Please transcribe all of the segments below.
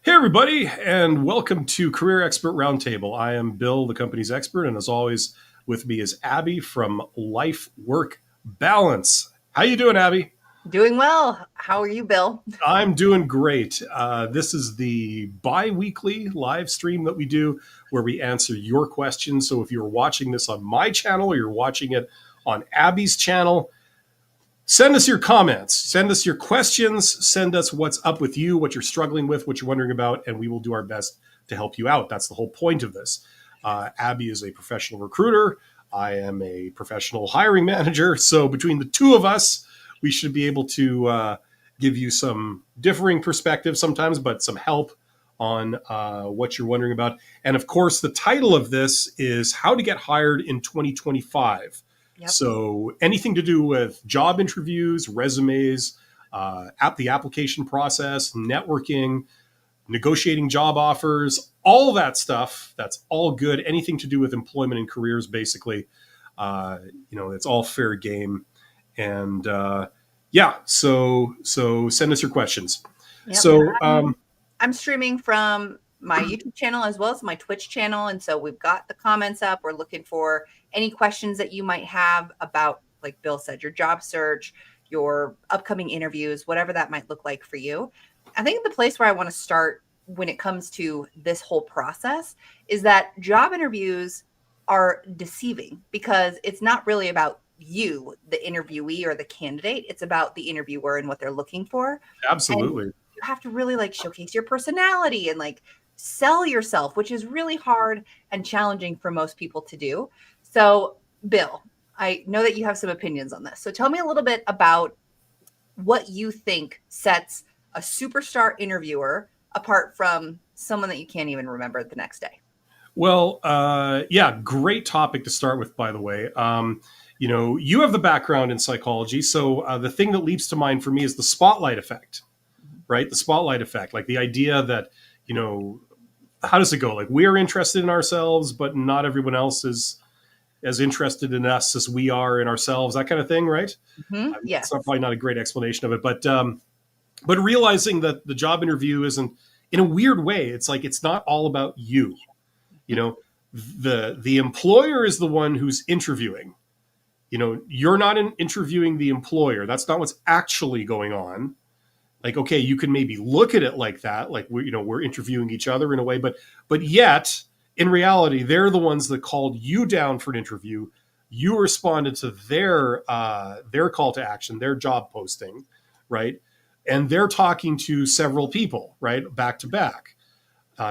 Hey, everybody, and welcome to Career Expert Roundtable. I am Bill, the company's expert, and as always, with me is Abby from Life Work Balance. How you doing, Abby? Doing well. How are you, Bill? I'm doing great. This is the bi-weekly live stream that we do where we answer your questions. So if you're watching this on my channel or you're watching it on Abby's channel, send us your comments, send us your questions, send us what's up with you, what you're struggling with, what you're wondering about, and we will do our best to help you out. That's the whole point of this. Abby is a professional recruiter. I am a professional hiring manager. So between the two of us, we should be able to give you some differing perspectives sometimes, but some help on what you're wondering about. And of course, the title of this is How to Get Hired in 2025. Yep. So anything to do with job interviews, resumes, the application process, networking, negotiating job offers, all that stuff. That's all good. Anything to do with employment and careers, basically. It's all fair game. And so send us your questions. Yep. So I'm streaming from my YouTube channel as well as my Twitch channel. And so we've got the comments up. We're looking for any questions that you might have about, like Bill said, your job search, your upcoming interviews, whatever that might look like for you. I think the place where I want to start when it comes to this whole process is that job interviews are deceiving because it's not really about you, the interviewee or the candidate. It's about the interviewer and what they're looking for. And absolutely. you have to really like showcase your personality and like sell yourself, which is really hard and challenging for most people to do. So, Bill, I know that you have some opinions on this. So tell me a little bit about what you think sets a superstar interviewer apart from someone that you can't even remember the next day. Well, yeah, great topic to start with, by the way. You have the background in psychology. So the thing that leaps to mind for me is the spotlight effect, right? The spotlight effect, like the idea that, how does it go? Like we're interested in ourselves, but not everyone else is as interested in us as we are in ourselves, that kind of thing, right? It's Yes. probably not a great explanation of it, but realizing that the job interview isn't, in a weird way, it's like it's not all about you. You know, the employer is the one who's interviewing. You're not interviewing the employer. That's not what's actually going on. Like, okay, you can maybe look at it like that, like we're interviewing each other in a way, but yet in reality, they're the ones that called you down for an interview. You responded to their call to action, their job posting, right? And they're talking to several people, right, back to back,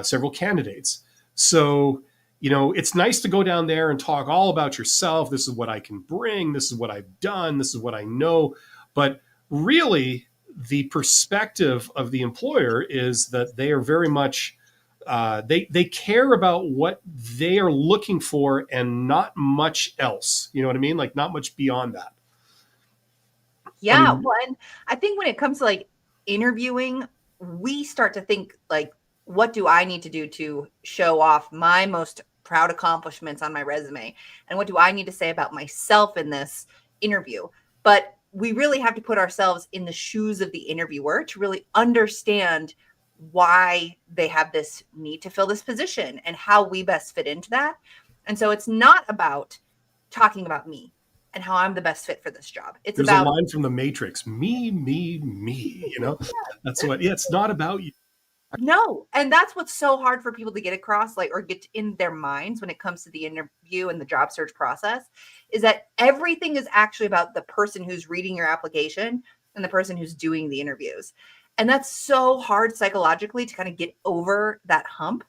several candidates. So it's nice to go down there and talk all about yourself. This is what I can bring. This is what I've done. This is what I know. But really, the perspective of the employer is that they are very much they care about what they are looking for and not much else. You know what I mean? Like not much beyond that. I Yeah. mean, Well, and I think when it comes to like interviewing, we start to think like, what do I need to do to show off my most proud accomplishments on my resume? And what do I need to say about myself in this interview? But we really have to put ourselves in the shoes of the interviewer to really understand why they have this need to fill this position and how we best fit into that. And so it's not about talking about me and how I'm the best fit for this job. It's there's a about line from The Matrix: "Me, me, me." That's what. Yeah, it's not about you. no. And that's what's so hard for people to get across, like, or get in their minds when it comes to the interview and the job search process, is that everything is actually about the person who's reading your application and the person who's doing the interviews. And that's so hard psychologically to kind of get over that hump.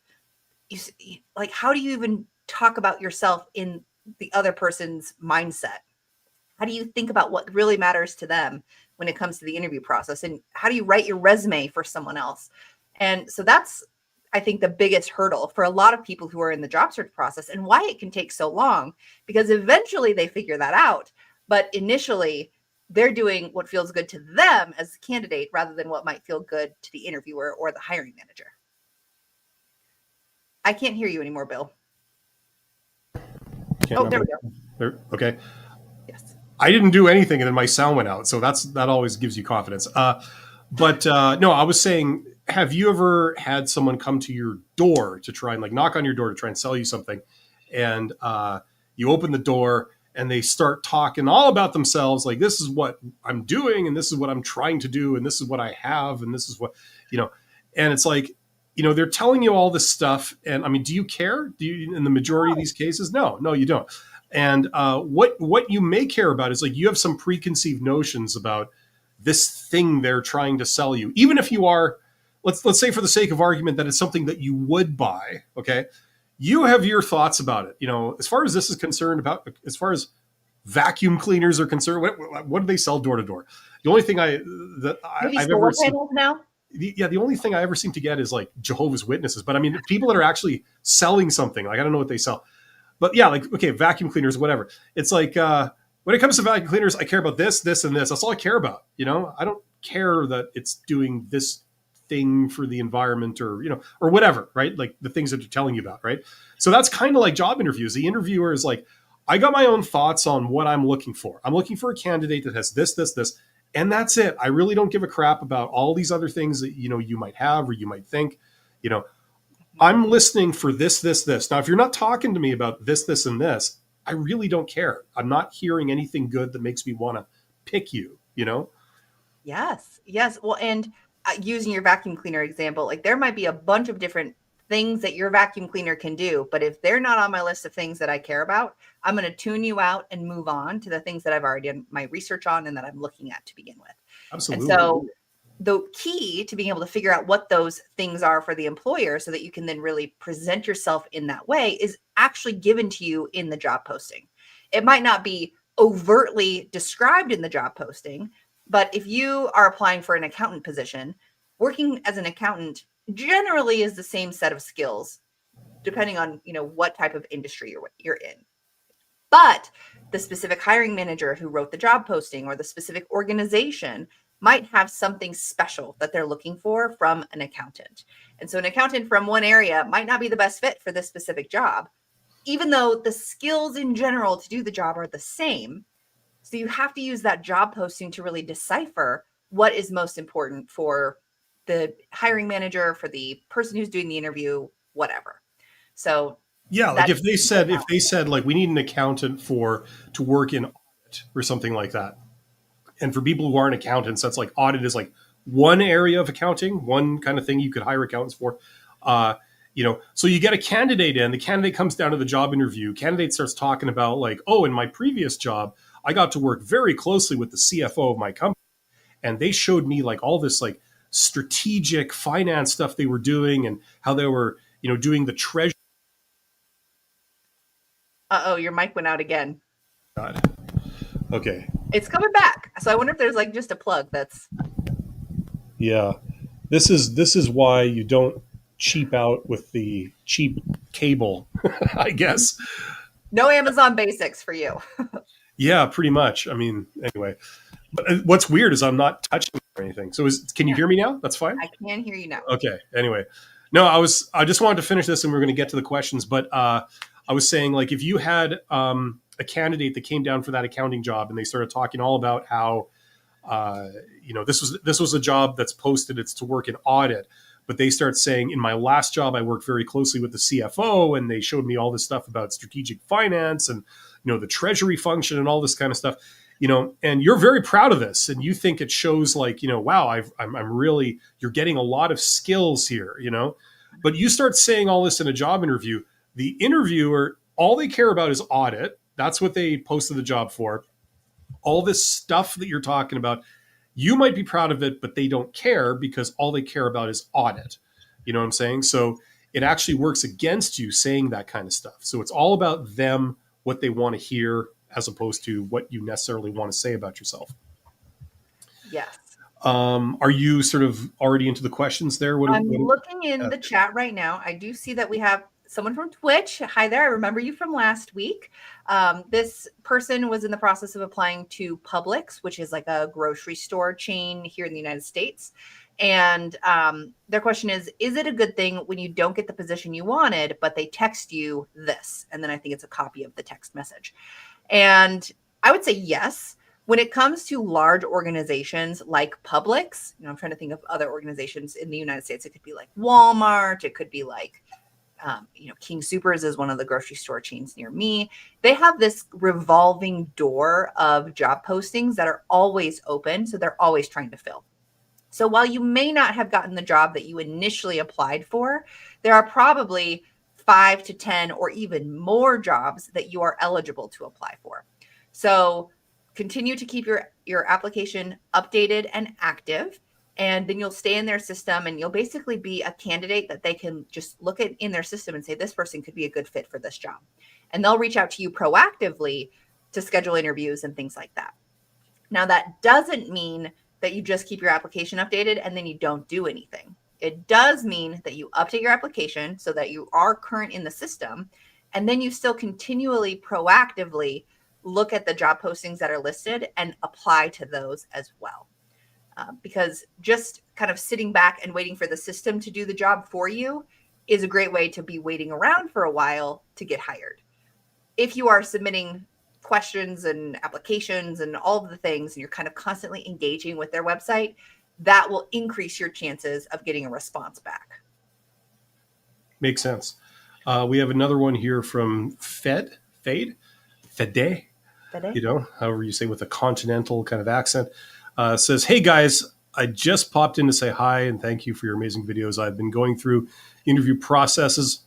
Like, how do you even talk about yourself in the other person's mindset? How do you think about what really matters to them when it comes to the interview process? And how do you write your resume for someone else? And so that's, I think, the biggest hurdle for a lot of people who are in the job search process and why it can take so long, because eventually they figure that out. But initially, they're doing what feels good to them as a candidate rather than what might feel good to the interviewer or the hiring manager. I can't hear you anymore, Bill. Can't Oh, there we remember. go. Okay. Yes. I didn't do anything, and then my sound went out. So that always gives you confidence. But no, I was saying have you ever had someone come to your door to try and like knock on your door to try and sell you something, and you open the door and they start talking all about themselves, like this is what I'm doing and this is what I'm trying to do and this is what I have and this is what, and it's like, they're telling you all this stuff, and I mean, do you care? Do you, in the majority of these cases? No, you don't. And what you may care about is like you have some preconceived notions about this thing they're trying to sell you, even if you are, let's say for the sake of argument that it's something that you would buy. Okay, you have your thoughts about it. As far as this is concerned, about as far as vacuum cleaners are concerned, what do they sell door to door? The only thing I've ever seen now. The only thing I ever seem to get is like Jehovah's Witnesses. But I mean, people that are actually selling something, like I don't know what they sell. But yeah, like, okay, vacuum cleaners, whatever. It's like, when it comes to vacuum cleaners, I care about this, this, and this. That's all I care about. I don't care that it's doing this thing for the environment or whatever, right? Like the things that they're telling you about, right? So that's kind of like job interviews. The interviewer is like, I got my own thoughts on what I'm looking for. I'm looking for a candidate that has this, this, this, and that's it. I really don't give a crap about all these other things that, you might have or you might think, I'm listening for this, this, this. Now, if you're not talking to me about this, this, and this, I really don't care. I'm not hearing anything good that makes me want to pick you, Yes. Well, and using your vacuum cleaner example, like there might be a bunch of different things that your vacuum cleaner can do, but if they're not on my list of things that I care about, I'm going to tune you out and move on to the things that I've already done my research on and that I'm looking at to begin with. Absolutely. And so the key to being able to figure out what those things are for the employer so that you can then really present yourself in that way is actually given to you in the job posting. It might not be overtly described in the job posting, but if you are applying for an accountant position, working as an accountant generally is the same set of skills, depending on, what type of industry you're in. But the specific hiring manager who wrote the job posting or the specific organization might have something special that they're looking for from an accountant. And so an accountant from one area might not be the best fit for this specific job, even though the skills in general to do the job are the same. So you have to use that job posting to really decipher what is most important for the hiring manager, for the person who's doing the interview, whatever. So yeah, like if they said like we need an accountant to work in audit or something like that. And for people who aren't accountants, that's like audit is like one area of accounting, one kind of thing you could hire accountants for. So you get a candidate in, the candidate comes down to the job interview. Candidate starts talking about like, oh, in my previous job, I got to work very closely with the CFO of my company. And they showed me like all this like strategic finance stuff they were doing and how they were, doing the treasury. Uh-oh, your mic went out again. God. Okay. It's coming back. So I wonder if there's like just a plug that's. Yeah. This is why you don't cheap out with the cheap cable, I guess. No Amazon Basics for you. Yeah, pretty much. I mean, anyway. But what's weird is I'm not touching or anything. So can you hear me now? That's fine? I can hear you now. Okay. Anyway. No, I just wanted to finish this and we're going to get to the questions. But I was saying, like, if you had a candidate that came down for that accounting job and they started talking all about how, this was a job that's posted, it's to work in audit. But they start saying, in my last job, I worked very closely with the CFO and they showed me all this stuff about strategic finance and, the treasury function and all this kind of stuff, and you're very proud of this. And you think it shows like, wow, I'm really, you're getting a lot of skills here, but you start saying all this in a job interview, the interviewer, all they care about is audit. That's what they posted the job for. All this stuff that you're talking about, you might be proud of it, but they don't care because all they care about is audit. You know what I'm saying? So it actually works against you saying that kind of stuff. So it's all about them, what they want to hear, as opposed to what you necessarily want to say about yourself. Yes. Are you sort of already into the questions there? I'm looking in the chat right now. I do see that we have someone from Twitch. Hi there. I remember you from last week. This person was in the process of applying to Publix, which is like a grocery store chain here in the United States. And their question is it a good thing when you don't get the position you wanted, but they text you this? And then I think it's a copy of the text message. And I would say yes. When it comes to large organizations like Publix, I'm trying to think of other organizations in the United States. It could be like Walmart. It could be like, King Soopers is one of the grocery store chains near me. They have this revolving door of job postings that are always open. So they're always trying to fill. So while you may not have gotten the job that you initially applied for, there are probably 5 to 10 or even more jobs that you are eligible to apply for. So continue to keep your application updated and active, and then you'll stay in their system, and you'll basically be a candidate that they can just look at in their system and say, this person could be a good fit for this job. And they'll reach out to you proactively to schedule interviews and things like that. Now, that doesn't mean that you just keep your application updated and then you don't do anything. It does mean that you update your application so that you are current in the system, and then you still continually proactively look at the job postings that are listed and apply to those as well. Because just kind of sitting back and waiting for the system to do the job for you is a great way to be waiting around for a while to get hired. If you are submitting questions and applications and all of the things, and you're kind of constantly engaging with their website, that will increase your chances of getting a response back. Makes sense. We have another one here from Fede, however you say, with a continental kind of accent. Says, hey guys, I just popped in to say hi and thank you for your amazing videos. I've been going through interview processes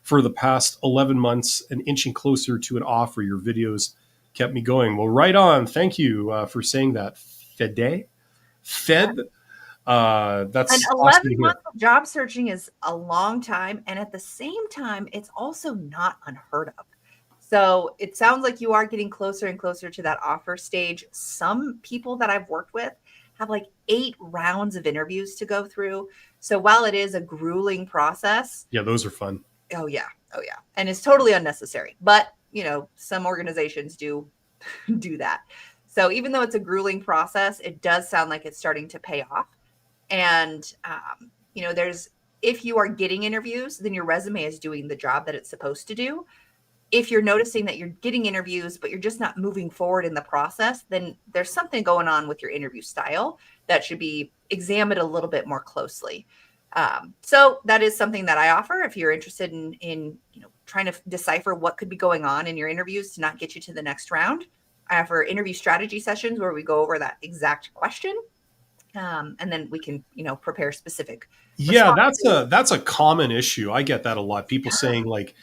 for the past 11 months and inching closer to an offer. Your videos kept me going. Well, right on. Thank you for saying that, Fed. That's and 11 awesome months of job searching is a long time. And at the same time, it's also not unheard of. So it sounds like you are getting closer and closer to that offer stage. Some people that I've worked with have like 8 rounds of interviews to go through. So while it is a grueling process. Yeah, those are fun. Oh, yeah. And it's totally unnecessary. But, some organizations do that. So even though it's a grueling process, it does sound like it's starting to pay off. And, if you are getting interviews, then your resume is doing the job that it's supposed to do. If you're noticing that you're getting interviews, but you're just not moving forward in the process, then there's something going on with your interview style that should be examined a little bit more closely. So that is something that I offer if you're interested in trying to decipher what could be going on in your interviews to not get you to the next round. I offer interview strategy sessions where we go over that exact question. And then we can, prepare specific. Yeah, that's a common issue. I get that a lot. People saying like,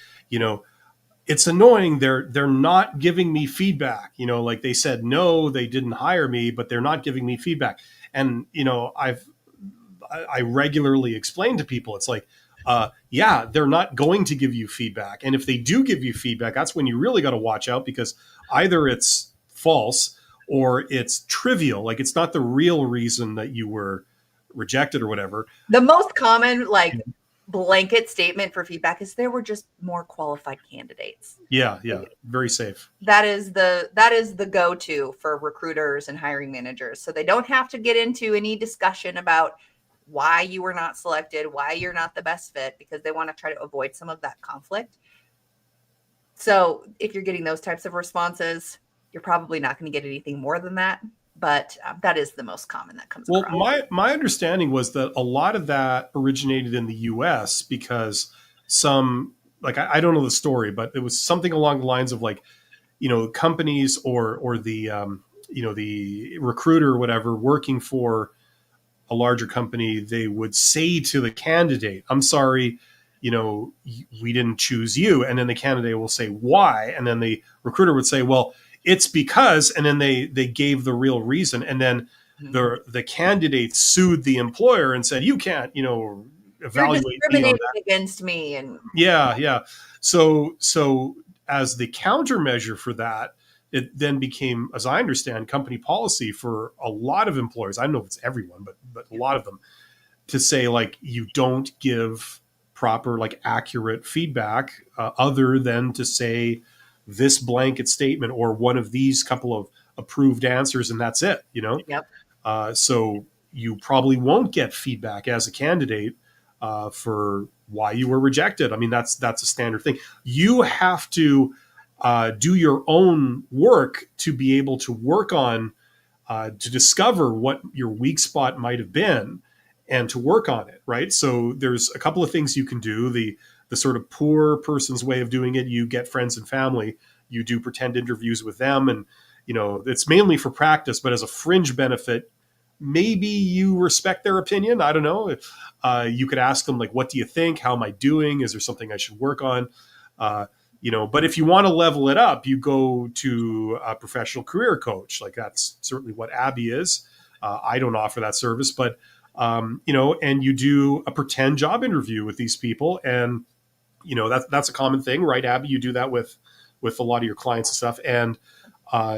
it's annoying. They're not giving me feedback. Like they said, no, they didn't hire me, but they're not giving me feedback. And, I regularly explain to people, it's like, they're not going to give you feedback. And if they do give you feedback, that's when you really got to watch out, because either it's false or it's trivial. Like it's not the real reason that you were rejected or whatever. The most common blanket statement for feedback is there were just more qualified candidates. Yeah. Very safe. That is the go-to for recruiters and hiring managers. So they don't have to get into any discussion about why you were not selected, why you're not the best fit, because they want to try to avoid some of that conflict. So if you're getting those types of responses, you're probably not going to get anything more than that. But that is the most common that comes across. Well, my understanding was that a lot of that originated in the U.S. because some, I don't know the story, but it was something along the lines of companies or the the recruiter or whatever working for a larger company, they would say to the candidate, I'm sorry, we didn't choose you. And then the candidate will say, why? And then the recruiter would say, well, it's because, and then they gave the real reason. And then the candidate sued the employer and said, you can't, evaluate You're discriminating against me. And yeah. So as the countermeasure for that, it then became, as I understand, company policy for a lot of employers. I don't know if it's everyone, but a lot of them, to say you don't give proper, accurate feedback other than to say this blanket statement or one of these couple of approved answers, and that's it. Yep. So you probably won't get feedback as a candidate for why you were rejected. I mean, that's a standard thing. You have to do your own work to be able to work on, to discover what your weak spot might have been and to work on it, right? So there's a couple of things you can do. The sort of poor person's way of doing it, you get friends and family, you do pretend interviews with them, and it's mainly for practice, but as a fringe benefit, maybe you respect their opinion. I don't know. You could ask them, like, what do you think? How am I doing? Is there something I should work on? But if you want to level it up, you go to a professional career coach. Like, that's certainly what Abby is. I don't offer that service, but and you do a pretend job interview with these people, and that's a common thing, right, Abby? You do that with a lot of your clients and stuff, and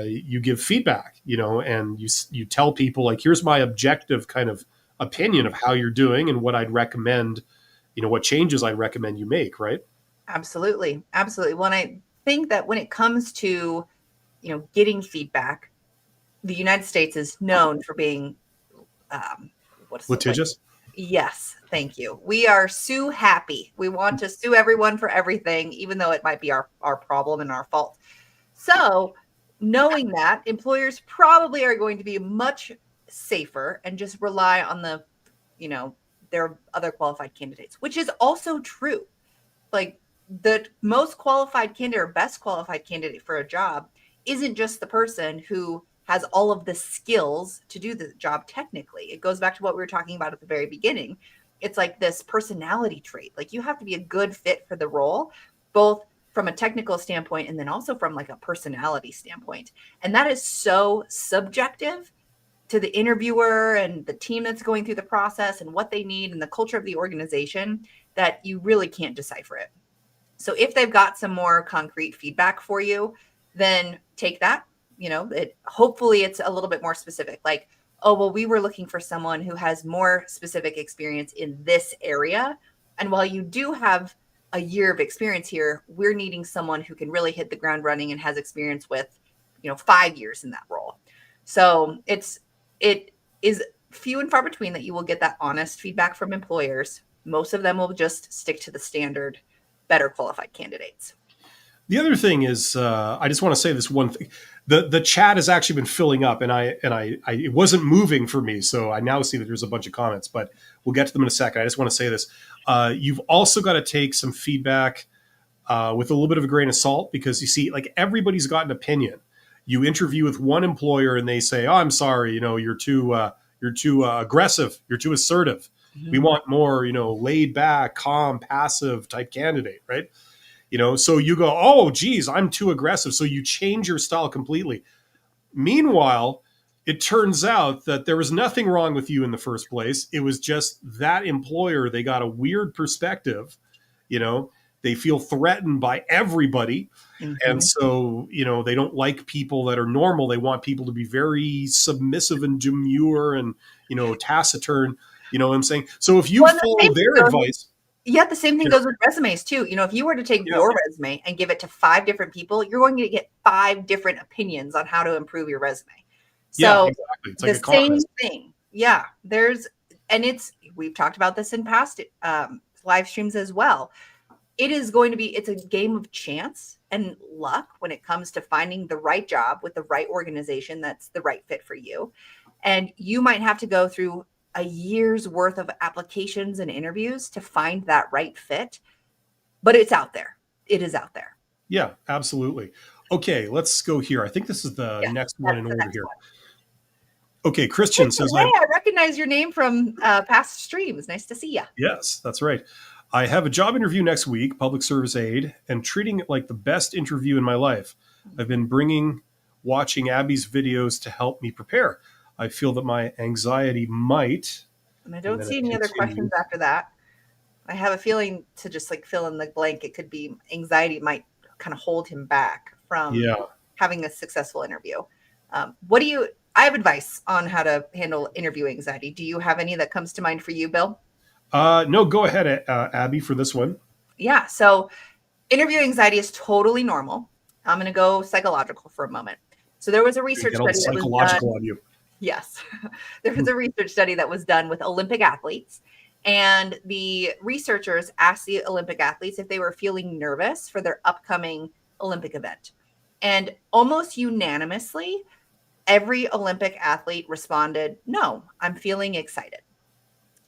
you give feedback, and you tell people, like, here's my objective kind of opinion of how you're doing and what I'd recommend, what changes I'd recommend you make, right? Absolutely. Absolutely. When I think that when it comes to, getting feedback, the United States is known for being, Litigious? Yes. Thank you. We are sue happy. We want to sue everyone for everything, even though it might be our problem and our fault. So knowing that, employers probably are going to be much safer and just rely on their other qualified candidates, which is also true. Like, the most qualified candidate or best qualified candidate for a job isn't just the person who has all of the skills to do the job technically. It goes back to what we were talking about at the very beginning. It's like this personality trait. Like, you have to be a good fit for the role, both from a technical standpoint and then also from like a personality standpoint. And that is so subjective to the interviewer and the team that's going through the process and what they need and the culture of the organization that you really can't decipher it. So if they've got some more concrete feedback for you, then take that. Hopefully it's a little bit more specific. Like, oh, well, we were looking for someone who has more specific experience in this area. And while you do have a year of experience here, we're needing someone who can really hit the ground running and has experience with, 5 years in that role. So it is few and far between that you will get that honest feedback from employers. Most of them will just stick to the standard, better qualified candidates. The other thing is, I just want to say this one thing. The chat has actually been filling up, and I it wasn't moving for me, so I now see that there's a bunch of comments, but we'll get to them in a second. I just want to say this. You've also got to take some feedback with a little bit of a grain of salt, because you see, like, everybody's got an opinion. You interview with one employer and they say, "Oh, I'm sorry, you're too aggressive, you're too assertive. Mm-hmm. We want more, laid back, calm, passive type candidate," right? So you go, "Oh, geez, I'm too aggressive." So you change your style completely. Meanwhile, it turns out that there was nothing wrong with you in the first place. It was just that employer, they got a weird perspective. They feel threatened by everybody. Mm-hmm. And so, they don't like people that are normal. They want people to be very submissive and demure and, taciturn. You know what I'm saying? So if you follow their advice. Yeah, the same thing goes with resumes too. If you were to take your resume and give it to 5 different people, you're going to get 5 different opinions on how to improve your resume. So exactly. It's like the same thing. Yeah, we've talked about this in past live streams as well. It's a game of chance and luck when it comes to finding the right job with the right organization that's the right fit for you. And you might have to go through a year's worth of applications and interviews to find that right fit, but it's out there. It is out there. Yeah, absolutely. Okay, let's go here. I think this is the next one in order here. Okay, Christian says, "Hey, I recognize your name from past streams. Nice to see you." Yes, that's right. "I have a job interview next week, public service aid, and treating it like the best interview in my life. I've been watching Abby's videos to help me prepare. I feel that my anxiety might..." And I don't see any other questions after that. I have a feeling, to just like fill in the blank, it could be anxiety might kind of hold him back from having a successful interview. I have advice on how to handle interview anxiety. Do you have any that comes to mind for you, Bill? No, go ahead, Abby, for this one. Yeah. So interview anxiety is totally normal. I'm going to go psychological for a moment. So there was a research study that was done. On you. Yes. There was a research study that was done with Olympic athletes. And the researchers asked the Olympic athletes if they were feeling nervous for their upcoming Olympic event. And almost unanimously, every Olympic athlete responded, no, I'm feeling excited.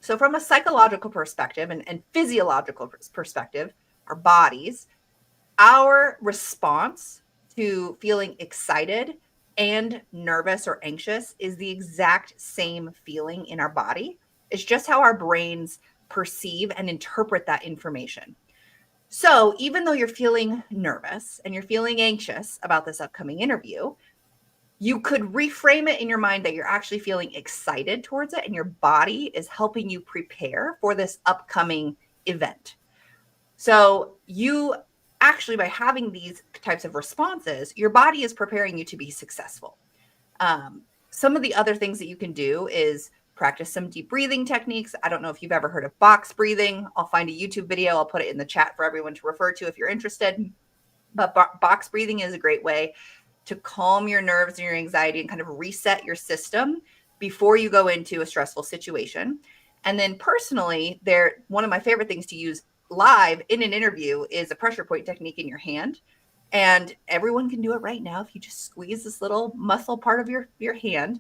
So from a psychological perspective and physiological perspective, our bodies, our response to feeling excited and nervous or anxious is the exact same feeling in our body. It's just how our brains perceive and interpret that information. So even though you're feeling nervous and you're feeling anxious about this upcoming interview, you could reframe it in your mind that you're actually feeling excited towards it and your body is helping you prepare for this upcoming event. So you actually, by having these types of responses, your body is preparing you to be successful. Some of the other things that you can do is practice some deep breathing techniques. I don't know if you've ever heard of box breathing. I'll find a YouTube video. I'll put it in the chat for everyone to refer to if you're interested. But box breathing is a great way to calm your nerves and your anxiety and kind of reset your system before you go into a stressful situation. And then personally, one of my favorite things to use live in an interview is a pressure point technique in your hand. And everyone can do it right now. If you just squeeze this little muscle part of your hand,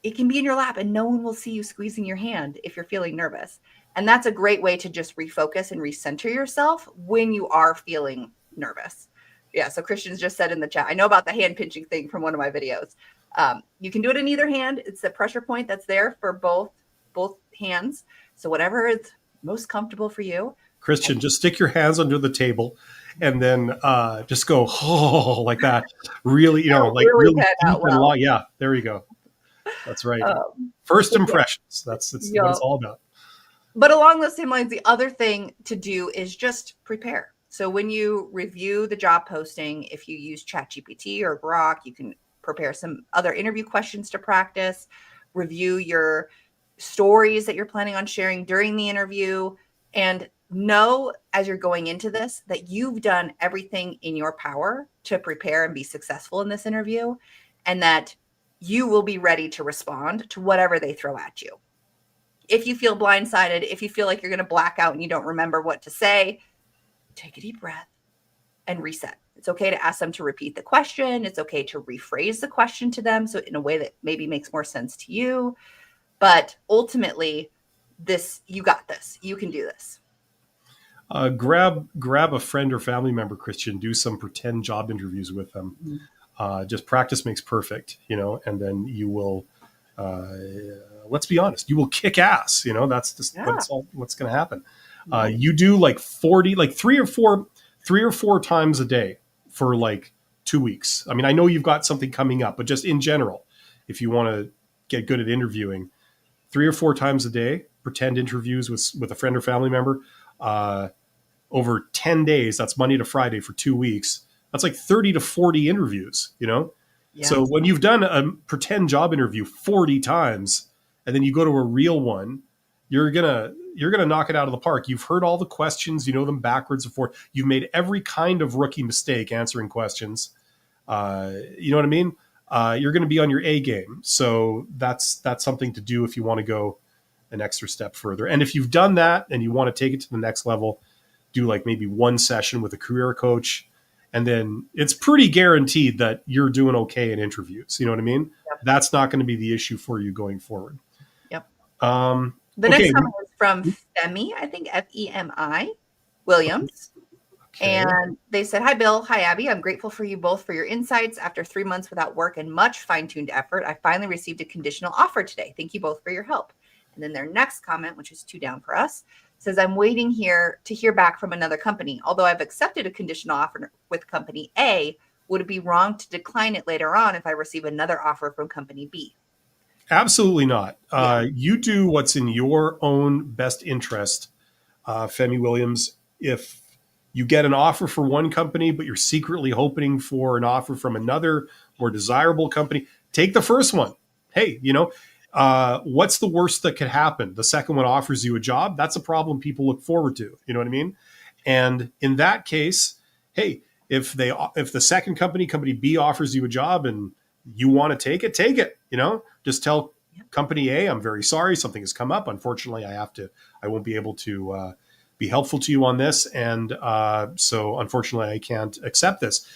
it can be in your lap and no one will see you squeezing your hand if you're feeling nervous. And that's a great way to just refocus and recenter yourself when you are feeling nervous. Yeah, so Christian's just said in the chat, I know about the hand pinching thing from one of my videos. You can do it in either hand. It's the pressure point that's there for both hands. So whatever is most comfortable for you. Christian, just stick your hands under the table and then just go like that. Really, like really deep and long. Yeah, there you go. That's right. First impressions. That's what it's all about. But along those same lines, the other thing to do is just prepare. So when you review the job posting, if you use ChatGPT or Grok, you can prepare some other interview questions to practice, review your stories that you're planning on sharing during the interview, and know as you're going into this that you've done everything in your power to prepare and be successful in this interview, and that you will be ready to respond to whatever they throw at you. If you feel blindsided, if you feel like you're going to black out and you don't remember what to say, take a deep breath and reset. It's okay to ask them to repeat the question. It's okay to rephrase the question to them, so in a way that maybe makes more sense to you. But ultimately, you got this. You can do this. Grab a friend or family member, Christian. Do some pretend job interviews with them. Mm-hmm. Just practice makes perfect, and then you will. Let's be honest. You will kick ass. That's just what's going to happen. You do like 40, like three or four times a day for like 2 weeks. I mean, I know you've got something coming up, but just in general, if you want to get good at interviewing, 3 or 4 times a day, pretend interviews with a friend or family member, over 10 days, that's Monday to Friday for 2 weeks. That's like 30 to 40 interviews, Yeah. So when you've done a pretend job interview 40 times and then you go to a real one, you're going to knock it out of the park. You've heard all the questions, you know them backwards and forth. You've made every kind of rookie mistake answering questions. You know what I mean? You're going to be on your A game. So that's something to do if you want to go an extra step further. And if you've done that and you want to take it to the next level, do like maybe one session with a career coach. And then it's pretty guaranteed that you're doing okay in interviews. You know what I mean? Yep. That's not going to be the issue for you going forward. Yep. The next comment is from Femi, I think Femi Williams. Okay. And they said, hi, Bill. Hi, Abby. I'm grateful for you both for your insights. After 3 months without work and much fine-tuned effort, I finally received a conditional offer today. Thank you both for your help. And then their next comment, which is 2 down for us, says, I'm waiting here to hear back from another company. Although I've accepted a conditional offer with company A, would it be wrong to decline it later on if I receive another offer from company B? Absolutely not. You do what's in your own best interest, Femi Williams. If you get an offer for one company, but you're secretly hoping for an offer from another more desirable company, take the first one. Hey, what's the worst that could happen? The second one offers you a job. That's a problem people look forward to. You know what I mean? And in that case, hey, if the second company B offers you a job and you want to take it, just tell company A, I'm very sorry. Something has come up. Unfortunately, I won't be able to be helpful to you on this. And so unfortunately, I can't accept this.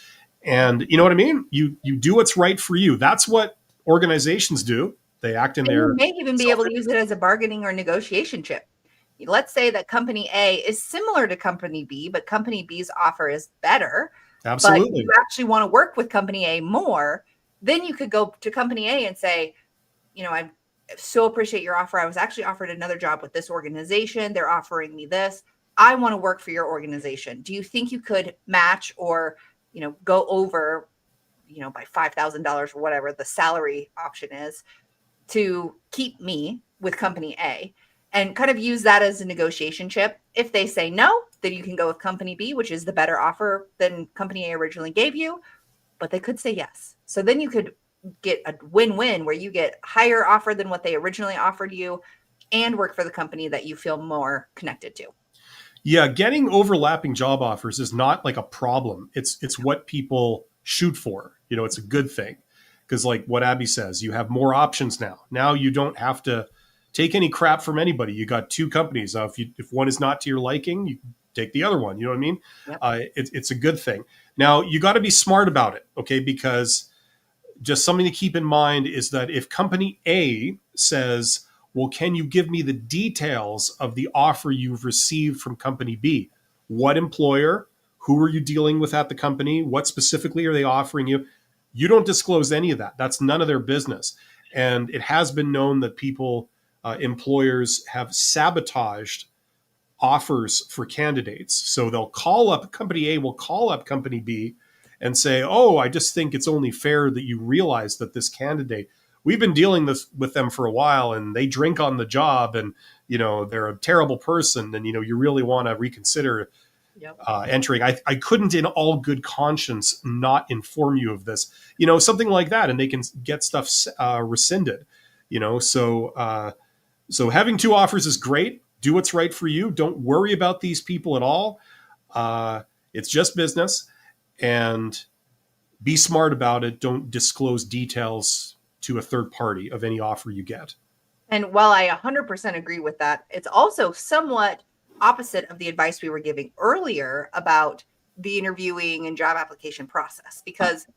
And you know what I mean? You do what's right for you. That's what organizations do. They act in And you their may even be able to use it as a bargaining or negotiation chip. Let's say that company A is similar to company B, but company B's offer is better, but absolutely. you actually want to work with company A more. Then you could go to company A and say, I so appreciate your offer. I was actually offered another job with this organization. They're offering me this. I want to work for your organization. Do you think you could match or, go over, by $5,000 or whatever the salary option is to keep me with company A, and kind of use that as a negotiation chip? If they say no, then you can go with company B, which is the better offer than company A originally gave you, but they could say yes. So then you could get a win-win where you get higher offer than what they originally offered you and work for the company that you feel more connected to. Yeah, getting overlapping job offers is not like a problem. It's what people shoot for. It's a good thing. Because like what Abby says, you have more options now. Now you don't have to take any crap from anybody. You got two companies. If one is not to your liking, you take the other one. You know what I mean? Yep. It's a good thing. Now you got to be smart about it, okay? Because just something to keep in mind is that if company A says, well, can you give me the details of the offer you've received from company B? What employer? Who are you dealing with at the company? What specifically are they offering you? You don't disclose any of that. That's none of their business. And it has been known that employers have sabotaged offers for candidates. So they'll call up, company A will call up company B and say, oh, I just think it's only fair that you realize that this candidate, we've been dealing with them for a while and they drink on the job and, they're a terrible person and, you really want to reconsider entering. I couldn't in all good conscience not inform you of this, something like that. And they can get stuff rescinded, so having two offers is great. Do what's right for you. Don't worry about these people at all. It's just business, and be smart about it. Don't disclose details to a third party of any offer you get. And while I 100% agree with that, it's also somewhat opposite of the advice we were giving earlier about the interviewing and job application process, because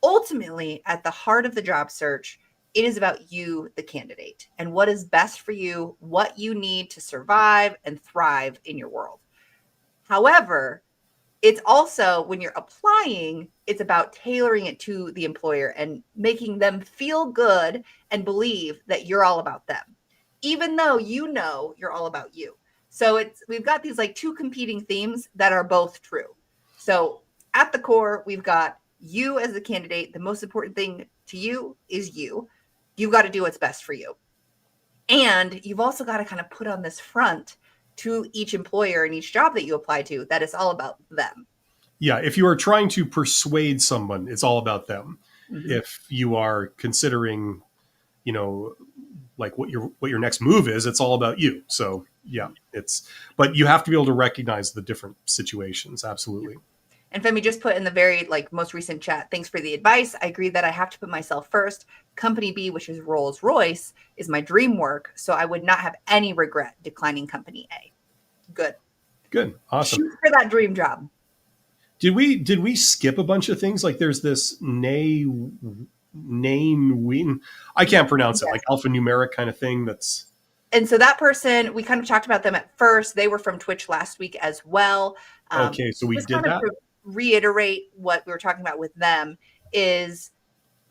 ultimately at the heart of the job search, it is about you, the candidate, and what is best for you, what you need to survive and thrive in your world. However, it's also, when you're applying, it's about tailoring it to the employer and making them feel good and believe that you're all about them, even though you're all about you. So we've got these like two competing themes that are both true. So at the core, we've got you as the candidate. The most important thing to you is you. You've got to do what's best for you. And you've also got to kind of put on this front to each employer and each job that you apply to that it's all about them. Yeah, if you are trying to persuade someone, it's all about them. Mm-hmm. If you are considering, like what your next move is, it's all about you. So yeah, but you have to be able to recognize the different situations. Absolutely. And Femi just put in the very most recent chat, thanks for the advice. I agree that I have to put myself first. Company B, which is Rolls-Royce, is my dream work. So I would not have any regret declining company A. Good. Awesome. Shoot for that dream job. Did we skip a bunch of things? Like there's this name, I can't pronounce it, like alphanumeric kind of thing. And so that person, we kind of talked about them at first. They were from Twitch last week as well. Okay, so we did that. To reiterate what we were talking about with them is,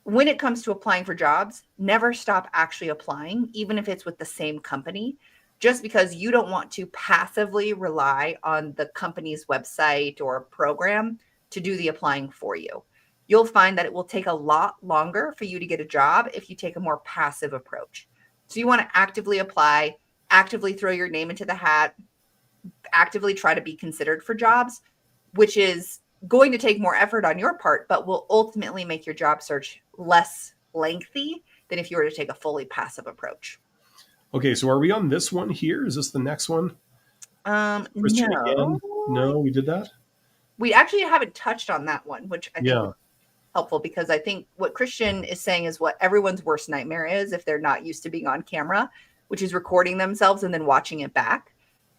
when it comes to applying for jobs, never stop actually applying, even if it's with the same company, just because you don't want to passively rely on the company's website or program to do the applying for you. You'll find that it will take a lot longer for you to get a job if you take a more passive approach. So you want to actively apply, actively throw your name into the hat, actively try to be considered for jobs, which is going to take more effort on your part, but will ultimately make your job search less lengthy than if you were to take a fully passive approach. Okay, so are we on this one here? Is this the next one? Christian no. Again? No, we did that? We actually haven't touched on that one, which I think is helpful, because I think what Christian is saying is what everyone's worst nightmare is if they're not used to being on camera, which is recording themselves and then watching it back.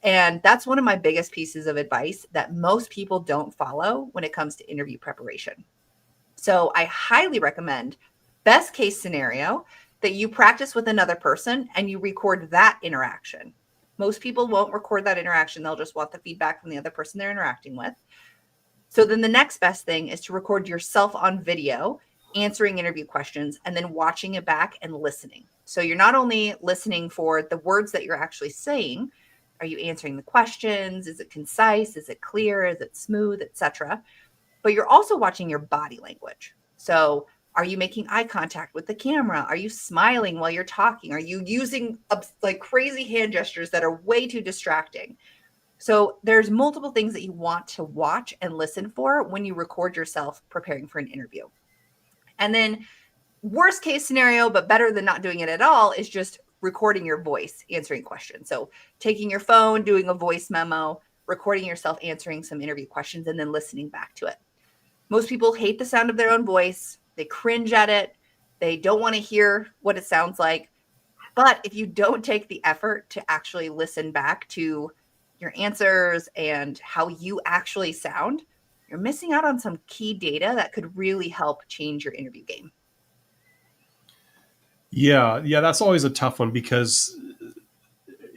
And that's one of my biggest pieces of advice that most people don't follow when it comes to interview preparation. So I highly recommend, best case scenario, that you practice with another person and you record that interaction. Most people won't record that interaction. They'll just want the feedback from the other person they're interacting with. So then the next best thing is to record yourself on video, answering interview questions, and then watching it back and listening. So you're not only listening for the words that you're actually saying, are you answering the questions? Is it concise? Is it clear? Is it smooth, etc.? But you're also watching your body language. So are you making eye contact with the camera? Are you smiling while you're talking? Are you using like crazy hand gestures that are way too distracting? So there's multiple things that you want to watch and listen for when you record yourself preparing for an interview. And then worst case scenario, but better than not doing it at all, is just recording your voice answering questions. So taking your phone, doing a voice memo, recording yourself answering some interview questions, and then listening back to it. Most people hate the sound of their own voice. They cringe at it. They don't want to hear what it sounds like. But if you don't take the effort to actually listen back to your answers and how you actually sound, you're missing out on some key data that could really help change your interview game. Yeah, that's always a tough one because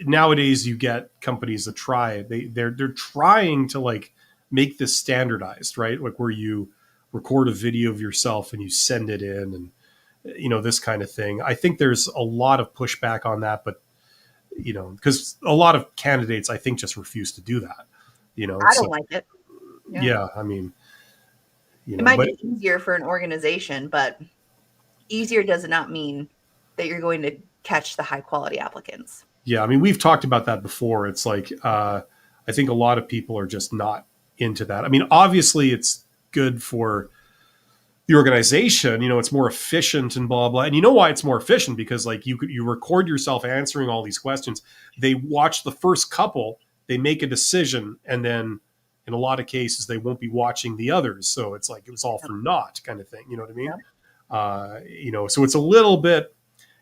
nowadays you get companies that try. They're trying to like make this standardized, right? Like where you record a video of yourself and you send it in, and this kind of thing. I think there's a lot of pushback on that, but because a lot of candidates I think just refuse to do that. I don't like it. Yeah, I mean, it might be easier for an organization, but easier does not mean that you're going to catch the high quality applicants. Yeah, I mean, we've talked about that before. It's like I think a lot of people are just not into that. I mean, obviously, it's good for the organization. It's more efficient and blah blah. And you know why it's more efficient? Because like you record yourself answering all these questions. They watch the first couple, they make a decision, and then in a lot of cases they won't be watching the others. So it's like it was all for naught kind of thing. You know what I mean? So it's a little bit.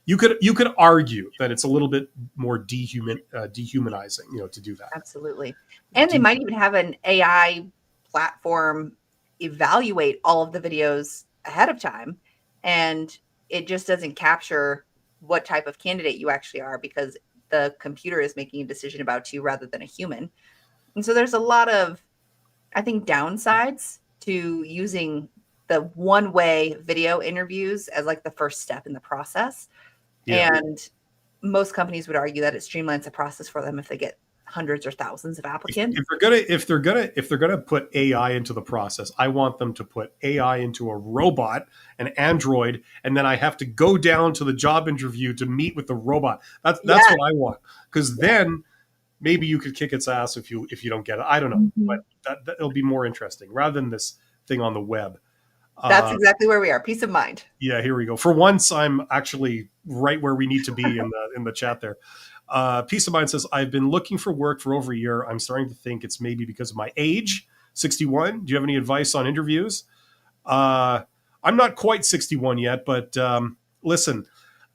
You could argue that it's a little bit more dehumanizing, to do that. Absolutely. And they might even have an AI platform evaluate all of the videos ahead of time, and it just doesn't capture what type of candidate you actually are because the computer is making a decision about you rather than a human. And so there's a lot of, I think, downsides to using the one-way video interviews as like the first step in the process. Yeah. And most companies would argue that it streamlines the process for them if they get hundreds or thousands of applicants. If they're gonna put AI into the process, I want them to put AI into a robot, an android, and then I have to go down to the job interview to meet with the robot. That's what I want, because then maybe you could kick its ass if you don't get it. I don't know, but it'll be more interesting rather than this thing on the web. That's exactly where we are. Peace of mind. Yeah, here we go. For once, I'm actually right where we need to be in the chat there. Peace of Mind says, I've been looking for work for over a year. I'm starting to think it's maybe because of my age, 61. Do you have any advice on interviews? I'm not quite 61 yet, but listen,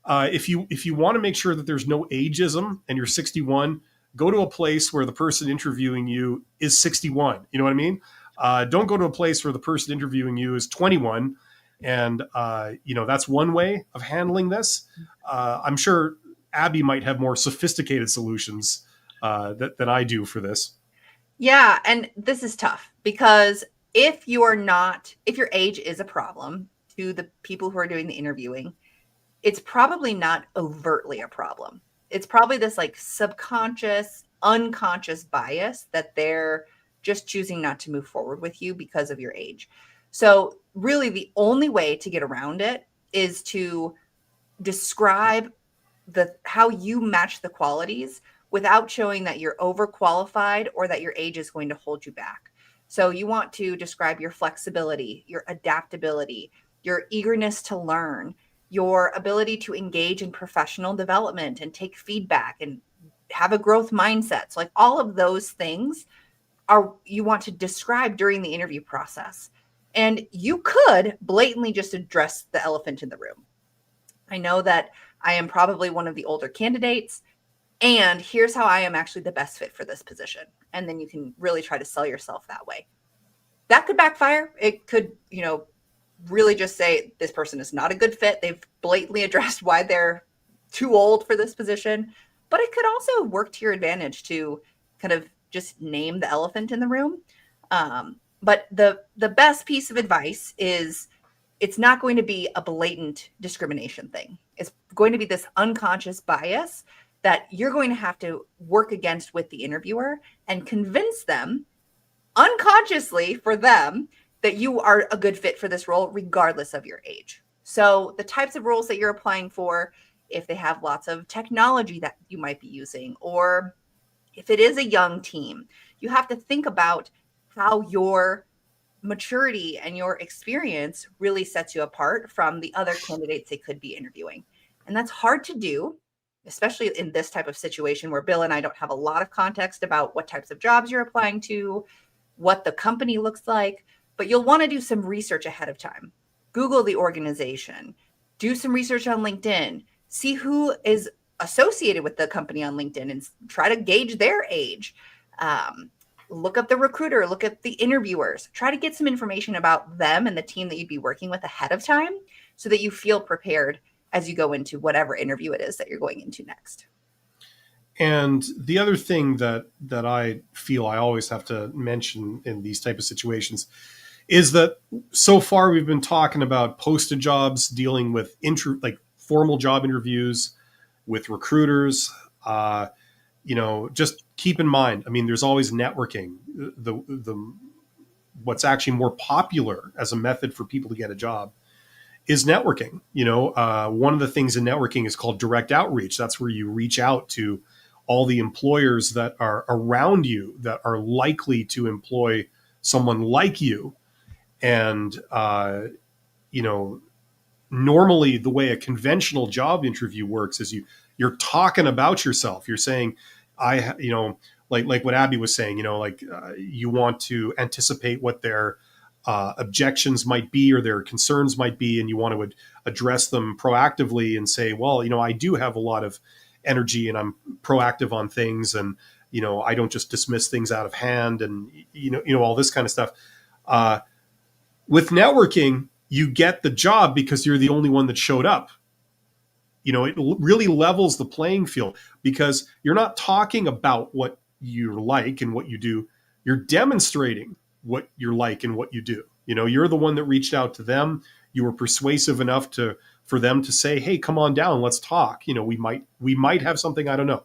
if you want to make sure that there's no ageism and you're 61, go to a place where the person interviewing you is 61. You know what I mean? Don't go to a place where the person interviewing you is 21. And, that's one way of handling this. I'm sure Abby might have more sophisticated solutions than I do for this. Yeah. And this is tough because if your age is a problem to the people who are doing the interviewing, it's probably not overtly a problem. It's probably this like subconscious, unconscious bias that they're just choosing not to move forward with you because of your age. So really the only way to get around it is to describe how you match the qualities without showing that you're overqualified or that your age is going to hold you back. So you want to describe your flexibility, your adaptability, your eagerness to learn, your ability to engage in professional development and take feedback and have a growth mindset. So like all of those things you want to describe during the interview process. And you could blatantly just address the elephant in the room. I know that I am probably one of the older candidates, and here's how I am actually the best fit for this position. And then you can really try to sell yourself that way. That could backfire. It could, really just say this person is not a good fit. They've blatantly addressed why they're too old for this position. But it could also work to your advantage to kind of just name the elephant in the room. But the best piece of advice is it's not going to be a blatant discrimination thing. It's going to be this unconscious bias that you're going to have to work against with the interviewer and convince them unconsciously for them that you are a good fit for this role, regardless of your age. So the types of roles that you're applying for, if they have lots of technology that you might be using, or if it is a young team, you have to think about how your maturity and your experience really sets you apart from the other candidates they could be interviewing. And that's hard to do, especially in this type of situation where Bill and I don't have a lot of context about what types of jobs you're applying to, what the company looks like, but you'll want to do some research ahead of time. Google the organization, do some research on LinkedIn, see who is associated with the company on LinkedIn and try to gauge their age. Look up the recruiter, look at the interviewers, try to get some information about them and the team that you'd be working with ahead of time so that you feel prepared as you go into whatever interview it is that you're going into next. And the other thing that I feel I always have to mention in these type of situations is that so far we've been talking about posted jobs, dealing with like formal job interviews with recruiters. Just keep in mind, I mean, there's always networking. The what's actually more popular as a method for people to get a job is networking. One of the things in networking is called direct outreach. That's where you reach out to all the employers that are around you that are likely to employ someone like you. And, normally the way a conventional job interview works is you're talking about yourself. You're saying, like what Abby was saying, you want to anticipate what their objections might be or their concerns might be, and you want to address them proactively and say, well, I do have a lot of energy and I'm proactive on things, and I don't just dismiss things out of hand, and all this kind of stuff. With networking, you get the job because you're the only one that showed up. It really levels the playing field because you're not talking about what you're like and what you do. You're demonstrating what you're like and what you do. You're the one that reached out to them. You were persuasive enough for them to say, hey, come on down, let's talk. We might have something, I don't know.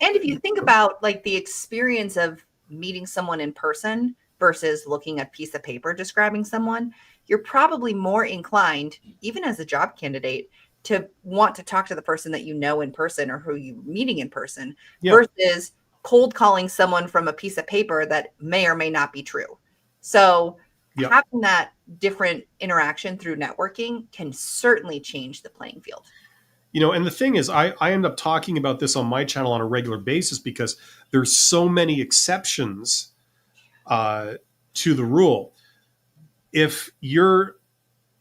And if you think about like the experience of meeting someone in person versus looking at a piece of paper describing someone, you're probably more inclined, even as a job candidate, to want to talk to the person that you know in person or who you're meeting in person versus cold calling someone from a piece of paper that may or may not be true. So having that different interaction through networking can certainly change the playing field. And the thing is, I end up talking about this on my channel on a regular basis because there's so many exceptions to the rule. If you're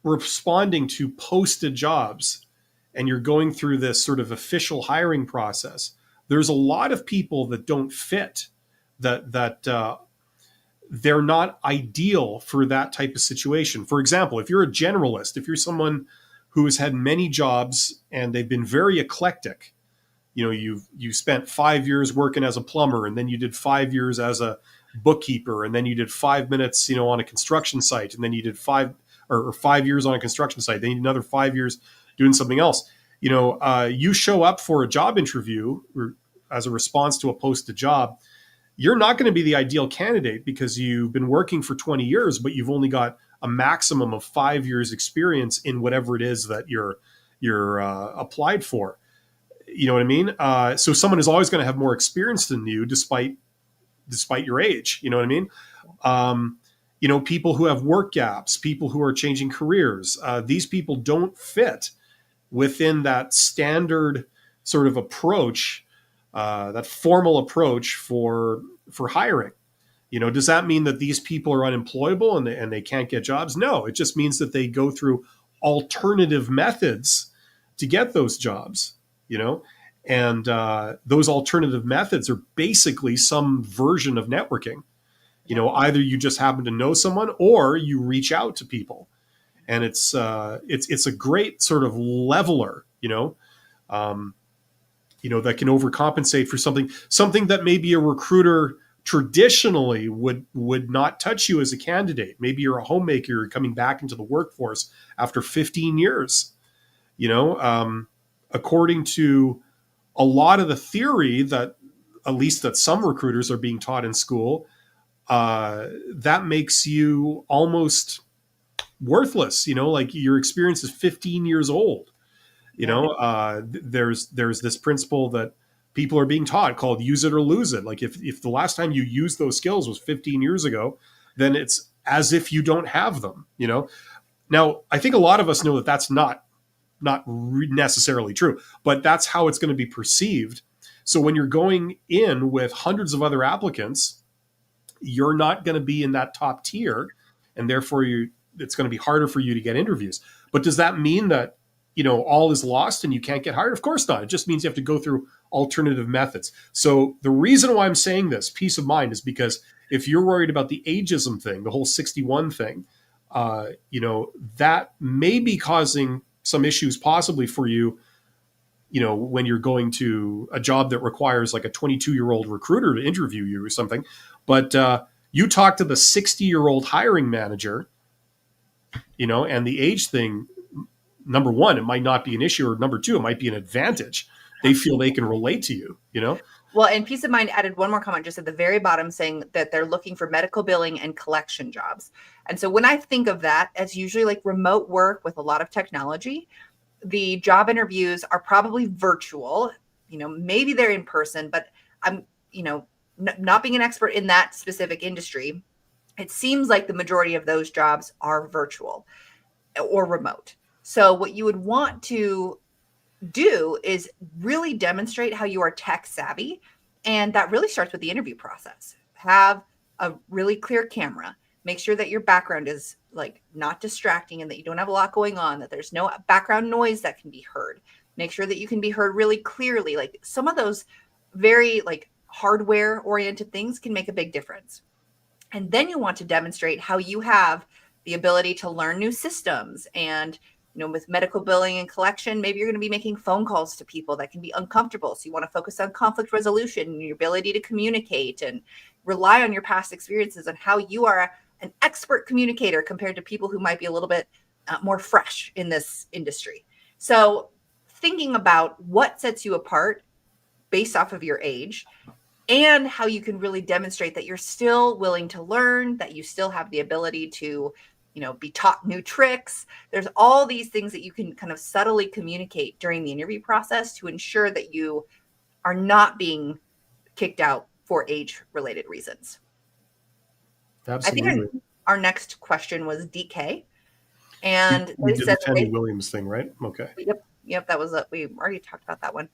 responding to posted jobs and you're going through this sort of official hiring process, there's a lot of people that don't fit, that they're not ideal for that type of situation. For example, if you're a generalist, if you're someone who has had many jobs and they've been very eclectic, you spent 5 years working as a plumber, and then you did 5 years as a bookkeeper, and then you did 5 minutes, on a construction site, and then you did 5 years on a construction site, then you did another 5 years doing something else. You show up for a job interview or as a response to a posted job, you're not going to be the ideal candidate because you've been working for 20 years, but you've only got a maximum of 5 years experience in whatever it is that you're applied for. You know what I mean? So someone is always going to have more experience than you, despite your age. You know what I mean? People who have work gaps, people who are changing careers, these people don't fit within that standard sort of approach, that formal approach for hiring. Does that mean that these people are unemployable and they can't get jobs? No, it just means that they go through alternative methods to get those jobs, and those alternative methods are basically some version of networking. Either you just happen to know someone or you reach out to people. and it's a great sort of leveler, um, that can overcompensate for something that maybe a recruiter traditionally would not touch you as a candidate. Maybe you're a homemaker, you're coming back into the workforce after 15 years. According to a lot of the theory that at least that some recruiters are being taught in school, that makes you almost worthless. Like your experience is 15 years old. There's this principle that people are being taught called use it or lose it. Like if the last time you used those skills was 15 years ago, then it's as if you don't have them. Now I think a lot of us know that that's not necessarily true, but that's how it's going to be perceived. So when you're going in with hundreds of other applicants, you're not going to be in that top tier, and therefore it's going to be harder for you to get interviews. But does that mean that all is lost and you can't get hired? Of course not. It just means you have to go through alternative methods. So the reason why I'm saying this, peace of mind, is because if you're worried about the ageism thing, the whole 61 thing, that may be causing some issues possibly for you, when you're going to a job that requires like a 22-year-old recruiter to interview you or something. But you talk to the 60-year-old hiring manager, and the age thing, number one, it might not be an issue, or number two, it might be an advantage. They feel they can relate to you, Well, and Peace of Mind added one more comment just at the very bottom saying that they're looking for medical billing and collection jobs. And so when I think of that, as usually like remote work with a lot of technology, the job interviews are probably virtual. Maybe they're in person, but I'm, not being an expert in that specific industry, it seems like the majority of those jobs are virtual or remote. So what you would want to do is really demonstrate how you are tech savvy. And that really starts with the interview process. Have a really clear camera. Make sure that your background is like not distracting and that you don't have a lot going on, that there's no background noise that can be heard. Make sure that you can be heard really clearly. Like some of those very like hardware oriented things can make a big difference. And then you want to demonstrate how you have the ability to learn new systems. And with medical billing and collection, maybe you're going to be making phone calls to people that can be uncomfortable. So you want to focus on conflict resolution and your ability to communicate and rely on your past experiences on how you are an expert communicator compared to people who might be a little bit more fresh in this industry. So thinking about what sets you apart based off of your age and how you can really demonstrate that you're still willing to learn, that you still have the ability to be taught new tricks. There's all these things that you can kind of subtly communicate during the interview process to ensure that you are not being kicked out for age-related reasons. Absolutely. I think our next question was DK. And we did the Fannie Williams thing, right? Okay. Yep. That was we already talked about that one.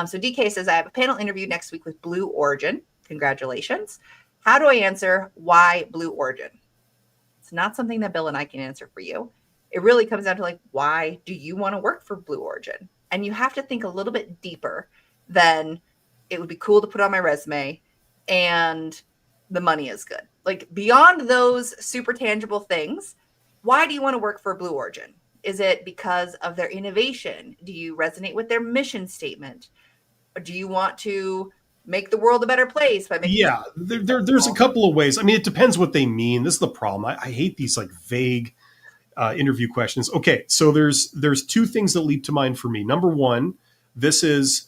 So DK says, I have a panel interview next week with Blue Origin. Congratulations. How do I answer why Blue Origin? It's not something that Bill and I can answer for you. It really comes down to like, why do you want to work for Blue Origin? And you have to think a little bit deeper than it would be cool to put on my resume and the money is good. Like beyond those super tangible things, why do you want to work for Blue Origin? Is it because of their innovation? Do you resonate with their mission statement? Or do you want to make the world a better place by making there's a couple of ways. I mean, it depends what they mean. This is the problem. I hate these like vague interview questions. Okay, so there's two things that leap to mind for me. Number one, this is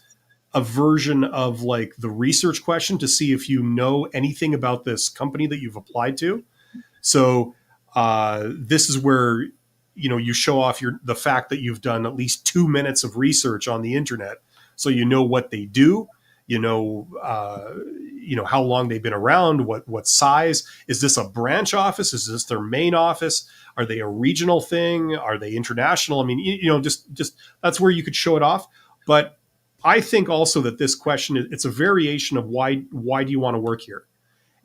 a version of like the research question to see if you know anything about this company that you've applied to. So this is where you show off the fact that you've done at least 2 minutes of research on the internet, so you know what they do. How long they've been around, what size. Is this a branch office? Is this their main office? Are they a regional thing? Are they international? I mean, just that's where you could show it off. But I think also that this question, it's a variation of why do you want to work here?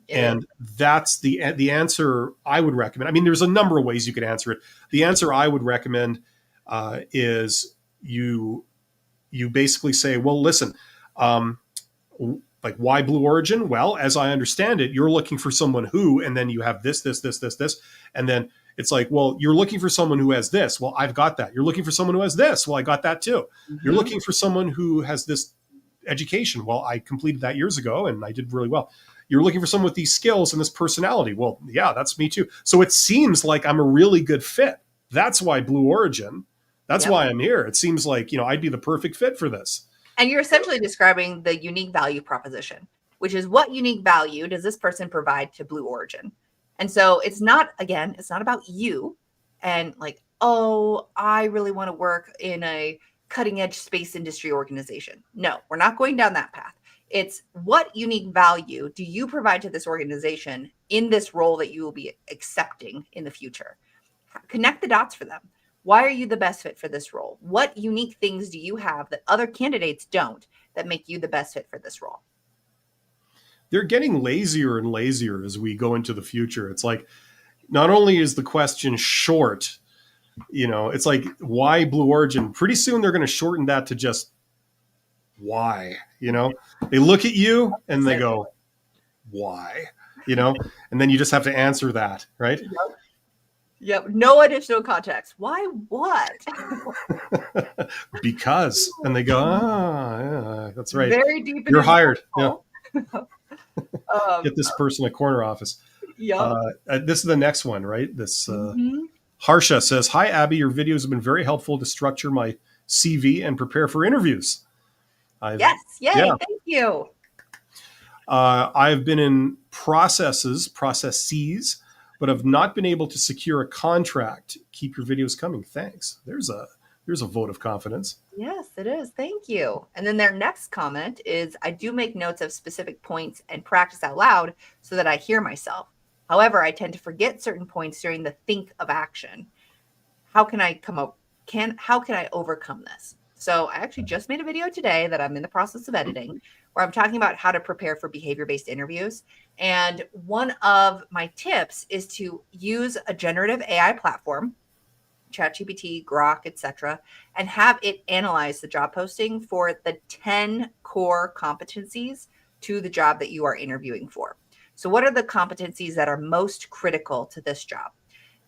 And that's the answer I would recommend. I mean, there's a number of ways you could answer it. The answer I would recommend is you basically say, well, listen, like why Blue Origin? Well, as I understand it, you're looking for someone who, and then you have this, and then It's like, well, you're looking for someone who has this. Well, I've got that. You're looking for someone who has this. Well, I got that too. You're Mhm. looking for someone who has this education. Well, I completed that years ago and I did really well. You're looking for someone with these skills and this personality. Well, yeah, that's me too. So it seems like I'm a really good fit. That's why Blue Origin. That's Yep. why I'm here. It seems like, I'd be the perfect fit for this. And you're essentially describing the unique value proposition, which is what unique value does this person provide to Blue Origin? And so it's not, again, it's not about you and like, oh, I really want to work in a cutting edge space industry organization. No, we're not going down that path. It's what unique value do you provide to this organization in this role that you will be accepting in the future? Connect the dots for them. Why are you the best fit for this role? What unique things do you have that other candidates don't that make you the best fit for this role? They're getting lazier and lazier as we go into the future. It's like, not only is the question short, it's like, why Blue Origin? Pretty soon they're going to shorten that to just why. They look at you and they go, why? And then you just have to answer that, right? Yep. No additional context. Why? What? Because. And they go, yeah, that's right. Very deep. You're hired. Yeah. Get this person a corner office. Yep. This is the next one, right? This Harsha says, "Hi, Abby. Your videos have been very helpful to structure my CV and prepare for interviews." Yes. Yay. Yeah. Thank you. I've been in processes, but have not been able to secure a contract. Keep your videos coming. Thanks. There's a vote of confidence. Yes, it is. Thank you. And then their next comment is, I do make notes of specific points and practice out loud so that I hear myself. However, I tend to forget certain points during the think of action. How can I how can I overcome this? So I actually just made a video today that I'm in the process of editing where I'm talking about how to prepare for behavior-based interviews. And one of my tips is to use a generative AI platform, ChatGPT, Grok, etc., and have it analyze the job posting for the 10 core competencies to the job that you are interviewing for. So what are the competencies that are most critical to this job?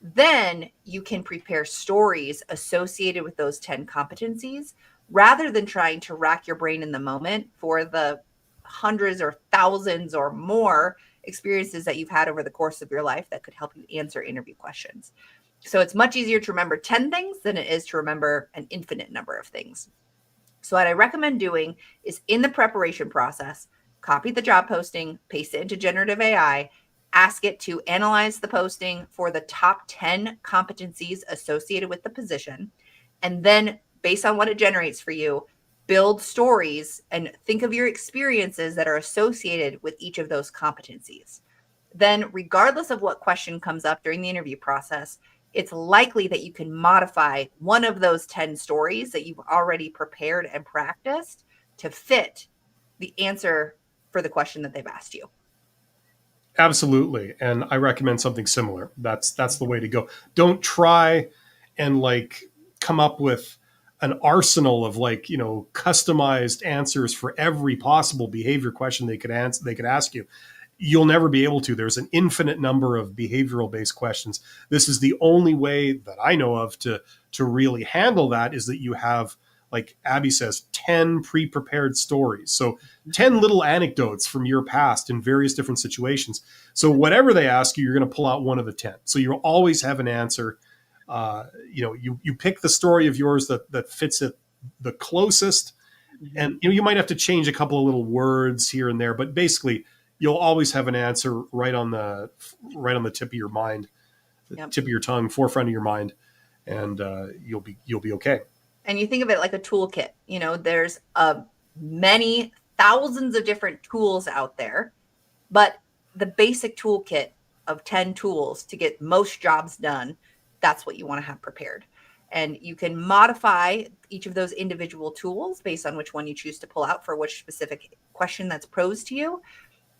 Then you can prepare stories associated with those 10 competencies rather than trying to rack your brain in the moment for the hundreds or thousands or more experiences that you've had over the course of your life that could help you answer interview questions. So it's much easier to remember 10 things than it is to remember an infinite number of things. So what I recommend doing is in the preparation process, copy the job posting, paste it into generative AI, ask it to analyze the posting for the top 10 competencies associated with the position. And then based on what it generates for you, build stories and think of your experiences that are associated with each of those competencies. Then regardless of what question comes up during the interview process, it's likely that you can modify one of those 10 stories that you've already prepared and practiced to fit the answer for the question that they've asked you. Absolutely. And I recommend something similar. That's the way to go. Don't try and come up with an arsenal of customized answers for every possible behavior question they could ask you. You'll never be able to. There's an infinite number of behavioral based questions. This is the only way that I know of to really handle that, is that you have, like Abby says, 10 pre-prepared stories. So 10 little anecdotes from your past in various different situations. So whatever they ask you, you're going to pull out one of the 10. So you'll always have an answer. You pick the story of yours that fits it the closest. And you might have to change a couple of little words here and there, but basically you'll always have an answer right on the tip of your mind, tip of your tongue, forefront of your mind, and you'll be okay. And you think of it like a toolkit. There's many thousands of different tools out there, but the basic toolkit of 10 tools to get most jobs done, that's what you want to have prepared. And you can modify each of those individual tools based on which one you choose to pull out for which specific question that's posed to you.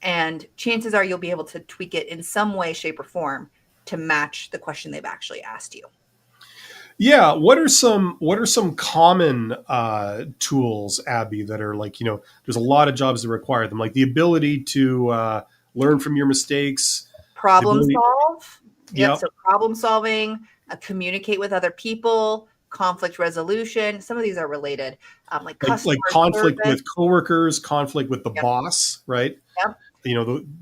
And chances are you'll be able to tweak it in some way, shape, or form to match the question they've actually asked you. Yeah. What are some common tools, Abby, that are there's a lot of jobs that require them, like the ability to learn from your mistakes, problem solve. Yep. Yep. So problem solving, communicate with other people, conflict resolution. Some of these are related, like Like customer conflict service. with coworkers, conflict with the Yep. boss, right? Yep.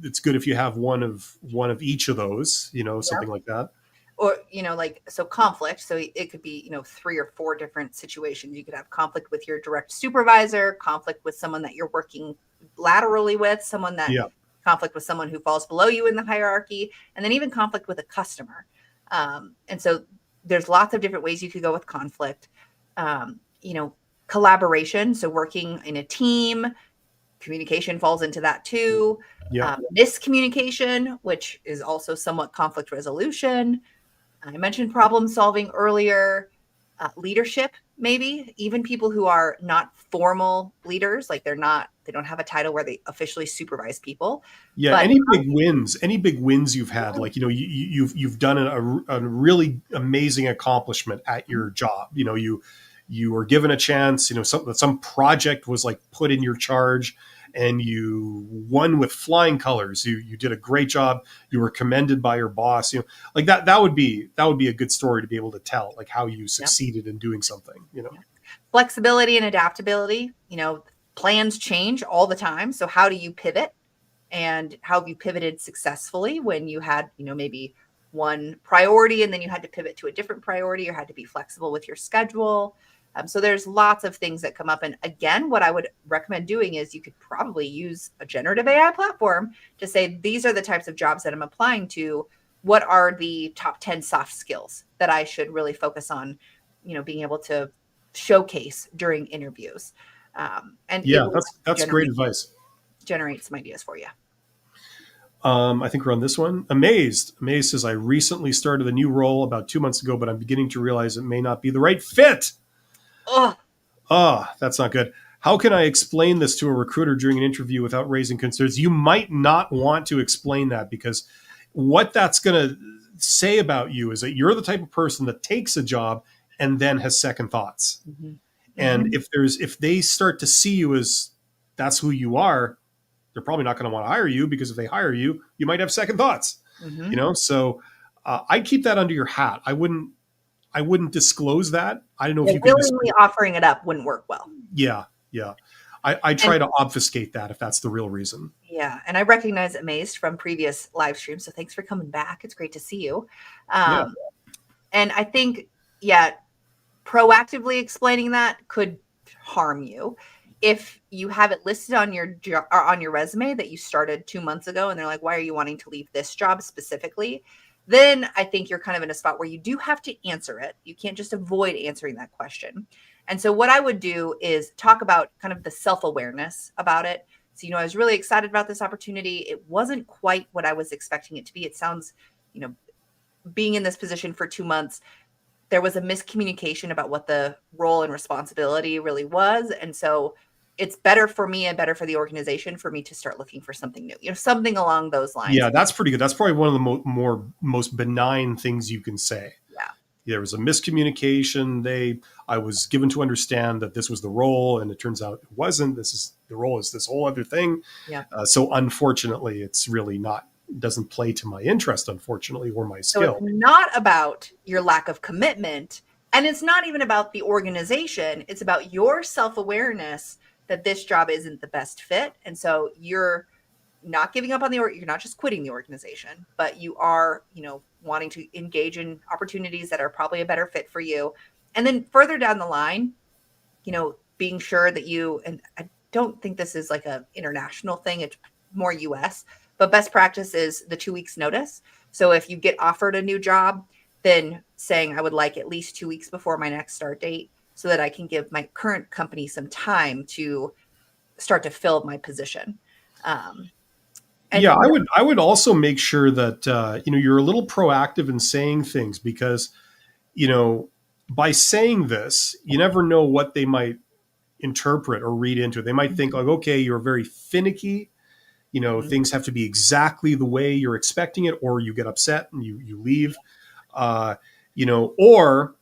It's good if you have one of each of those, something Yep. like that. Or, like, so conflict. So it could be, 3 or 4 different situations. You could have conflict with your direct supervisor, conflict with someone that you're working laterally with, Yeah. conflict with someone who falls below you in the hierarchy, and then even conflict with a customer. And so there's lots of different ways you could go with conflict. Um, you know, Collaboration. So working in a team, communication falls into that too. Yeah. Miscommunication, which is also somewhat conflict resolution. I mentioned problem solving earlier. Leadership, maybe even people who are not formal leaders, like they don't have a title where they officially supervise people. Yeah, But any big wins you've had, like you've done a really amazing accomplishment at your job. You were given a chance. Some project was like put in your charge, and you won with flying colors. You did a great job. You were commended by your boss. Like that would be a good story to be able to tell, like how you yeah, succeeded in doing something. flexibility and adaptability. Plans change all the time. So how do you pivot? And how have you pivoted successfully when you had, maybe one priority and then you had to pivot to a different priority or had to be flexible with your schedule? So there's lots of things that come up. And again, what I would recommend doing is you could probably use a generative AI platform to say, these are the types of jobs that I'm applying to. What are the top 10 soft skills that I should really focus on, being able to showcase during interviews? And it Yeah, will that's great generate, advice. generate some ideas for you. I think we're on this one. Amazed says, I recently started a new role about 2 months ago, but I'm beginning to realize it may not be the right fit. Oh, That's not good. How can I explain this to a recruiter during an interview without raising concerns? You might not want to explain that, because what that's going to say about you is that you're the type of person that takes a job and then has second thoughts. mhm, And mhm, if they start to see you as that's who you are, they're probably not going to want to hire you, because if they hire you, you might have second thoughts. mhm. So I'd keep that under your hat. I wouldn't disclose that. I don't know if Yeah, you can willingly disclose. offering it up wouldn't work well. Yeah, yeah. I And try to obfuscate that if that's the real reason. yeah, and I recognize Amazed from previous live streams, so thanks for coming back. It's great to see you. Yeah, Um, and I think, yeah, proactively explaining that could harm you. If you have it listed on your or on your resume that you started 2 months ago, and they're like, "Why are you wanting to leave this job specifically?" Then I think you're kind of in a spot where you do have to answer it. You can't just avoid answering that question. And so, what I would do is talk about kind of the self awareness about it. So, I was really excited about this opportunity. It wasn't quite what I was expecting it to be. It sounds, you know, being in this position for 2 months, there was a miscommunication about what the role and responsibility really was. And so it's better for me and better for the organization for me to start looking for something new, something along those lines. yeah, that's pretty good. That's probably one of the most benign things you can say. Yeah. There was a miscommunication. I was given to understand that this was the role, and it turns out it wasn't. The role is this whole other thing. Yeah. So unfortunately, it's really not, doesn't play to my interest, unfortunately, or my So it's skill. not about your lack of commitment. And it's not even about the organization. It's about your self awareness that this job isn't the best fit. And so you're not giving up on you're not just quitting the organization, but you are, wanting to engage in opportunities that are probably a better fit for you. And then further down the line, being sure that and I don't think this is like a international thing, it's more US, but best practice is the 2 weeks notice. So if you get offered a new job, then saying I would like at least 2 weeks before my next start date so that I can give my current company some time to start to fill my position. Um, Yeah, and I would also make sure that you're a little proactive in saying things, because you know by saying this, you never know what they might interpret or read into it. They might think like, okay, you're very finicky. Mhm. Things have to be exactly the way you're expecting it, or you get upset and you leave. Or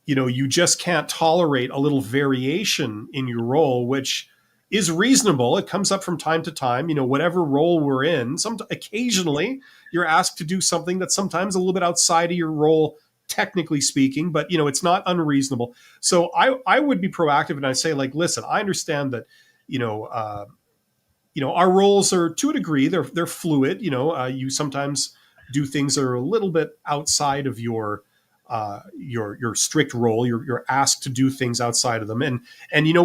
you just can't tolerate a little variation in your role, which is reasonable. It comes up from time to time, whatever role we're in. Occasionally you're asked to do something that's sometimes a little bit outside of your role, technically speaking, but it's not unreasonable. So I would be proactive and I say, like, listen, I understand that, our roles are, to a degree, they're fluid. You sometimes do things that are a little bit outside of your strict role. You're asked to do things outside of them, and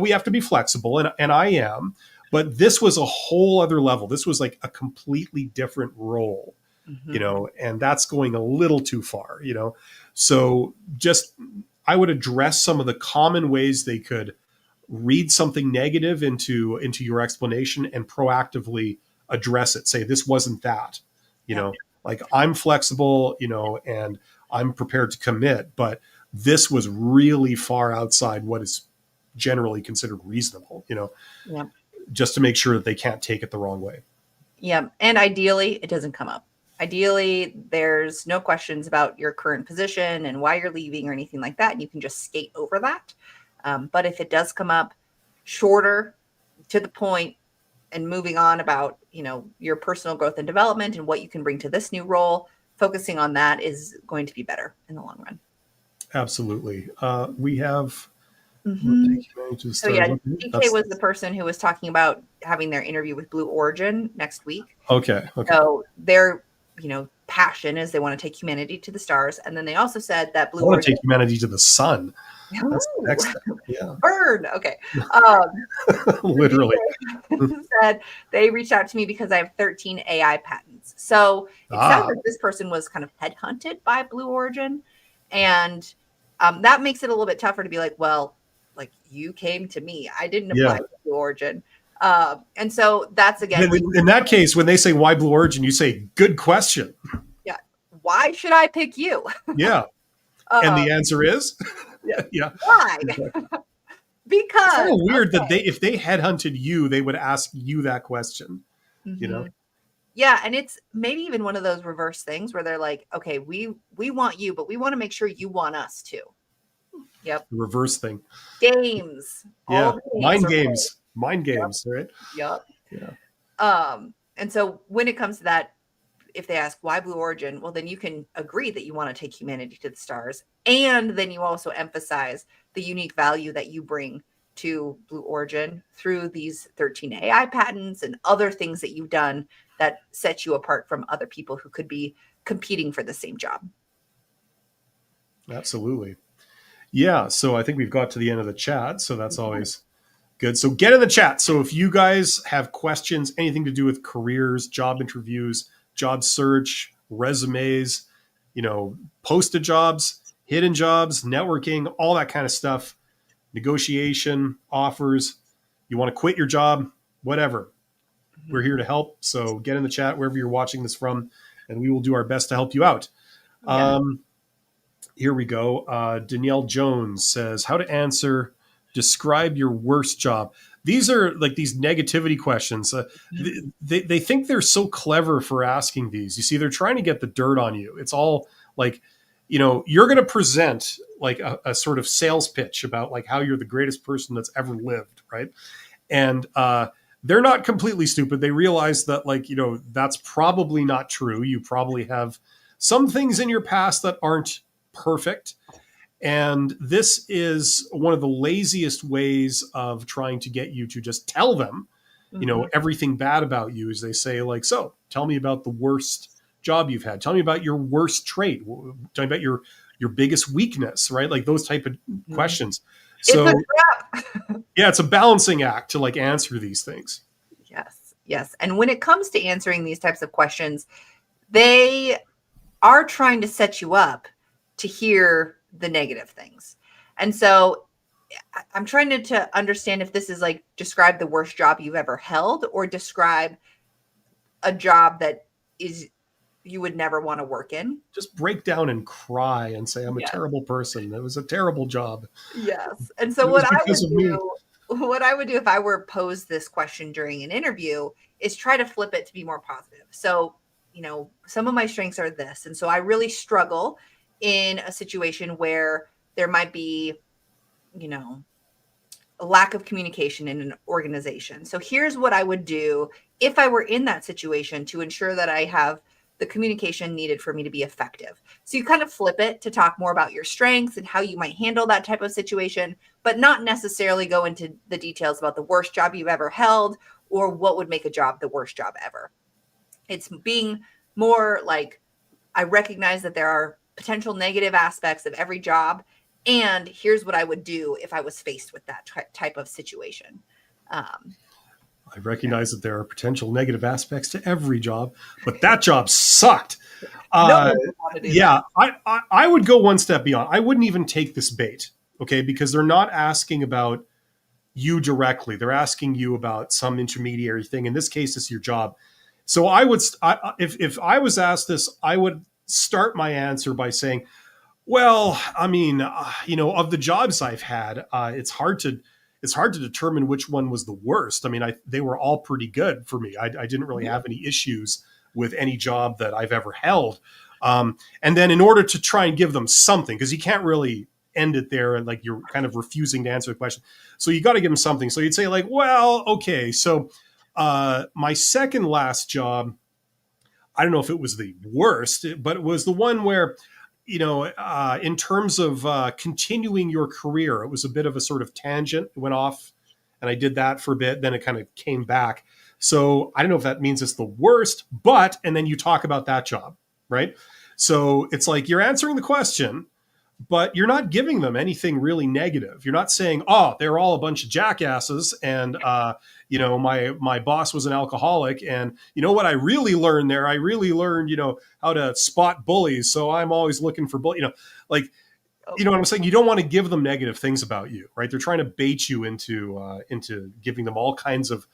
we have to be flexible, and I am. But this was a whole other level. This was like a completely different role, and that's going a little too far. So just I would address some of the common ways they could read something negative into your explanation and proactively address it. Say, this wasn't that, like, I'm flexible, and I'm prepared to commit, but this was really far outside what is generally considered reasonable, Yeah. just to make sure that they can't take it the wrong way. Yeah. And ideally, it doesn't come up. Ideally, there's no questions about your current position and why you're leaving or anything like that. And you can just skate over that. But if it does come up, shorter, to the point, and moving on about, your personal growth and development and what you can bring to this new role, focusing on that is going to be better in the long run. Absolutely. We have. So yeah, DK was the person who was talking about having their interview with Blue Origin next week. Okay. So their, passion is they want to take humanity to the stars. And then they also said that Blue Origin take humanity to the sun. That's the next step. Yeah. Burn. Okay. Literally. Said they reached out to me because I have 13 AI patents. So it sounds like this person was kind of headhunted by Blue Origin. And that makes it a little bit tougher to be like, well, like, you came to me. I didn't apply to Blue Origin. And so that's, again, in that case, when they say, why Blue Origin, you say, good question. Yeah. Why should I pick you? Yeah. And the answer is, yeah. Why? Because it's a little weird that if they headhunted you, they would ask you that question, Yeah. And it's maybe even one of those reverse things where they're like, okay, we want you, but we want to make sure you want us too. Yep. Reverse thing. Games. Yeah. Mind games, right? Yep. Yeah. And so when it comes to that, if they ask why Blue Origin, well, then you can agree that you want to take humanity to the stars. And then you also emphasize the unique value that you bring to Blue Origin through these 13 AI patents and other things that you've done that set you apart from other people who could be competing for the same job. Absolutely. Yeah. So I think we've got to the end of the chat. So that's always good. So get in the chat. So if you guys have questions, anything to do with careers, job interviews, job search, resumes, posted jobs, hidden jobs, networking, all that kind of stuff, negotiation, offers, you want to quit your job, whatever, we're here to help. So get in the chat wherever you're watching this from, and we will do our best to help you out. Yeah. Here we go. Danielle Jones says, how to describe your worst job. These are like these negativity questions. They think they're so clever for asking these. You see, they're trying to get the dirt on you. It's all like, you're going to present like a sort of sales pitch about like how you're the greatest person that's ever lived, right? And they're not completely stupid. They realize that, like, that's probably not true. You probably have some things in your past that aren't perfect. And this is one of the laziest ways of trying to get you to just tell them, everything bad about you. Is they say, like, so tell me about the worst job you've had. Tell me about your worst trait. Tell me about your biggest weakness, right? Like those type of questions. So it's a trap. Yeah, it's a balancing act to like answer these things. Yes. And when it comes to answering these types of questions, they are trying to set you up to hear the negative things. And so I'm trying to understand if this is like describe the worst job you've ever held or describe a job that you would never want to work in. Just break down and cry and say, I'm a terrible person. It was a terrible job. Yes. And so what I would do if I were posed this question during an interview is try to flip it to be more positive. So, some of my strengths are this. And so I really struggle in a situation where there might be, lack of communication in an organization. So here's what I would do if I were in that situation to ensure that I have the communication needed for me to be effective. So you kind of flip it to talk more about your strengths and how you might handle that type of situation, but not necessarily go into the details about the worst job you've ever held or what would make a job the worst job ever. It's being more like, I recognize that there are potential negative aspects of every job, and here's what I would do if I was faced with that type of situation. I recognize that there are potential negative aspects to every job, but that job sucked. Yeah, I would go one step beyond. I wouldn't even take this bait, okay? Because they're not asking about you directly. They're asking you about some intermediary thing. In this case, it's your job. So if I was asked this, I would start my answer by saying, well, I mean, of the jobs I've had, it's hard to determine which one was the worst. I mean, they were all pretty good for me. I didn't really have any issues with any job that I've ever held. And then in order to try and give them something, because you can't really end it there and like you're kind of refusing to answer the question. So you got to give them something. So you'd say like, well, okay, so my second last job, I don't know if it was the worst, but it was the one where, in terms of continuing your career, it was a bit of a sort of tangent. It went off and I did that for a bit. Then it kind of came back. So I don't know if that means it's the worst, and then you talk about that job, right? So it's like you're answering the question, but you're not giving them anything really negative. You're not saying, oh, they're all a bunch of jackasses. And, my boss was an alcoholic. And you know what I really learned there? I really learned, how to spot bullies. So I'm always looking for bullies, you know what I'm saying? You don't want to give them negative things about you, right? They're trying to bait you into giving them all kinds of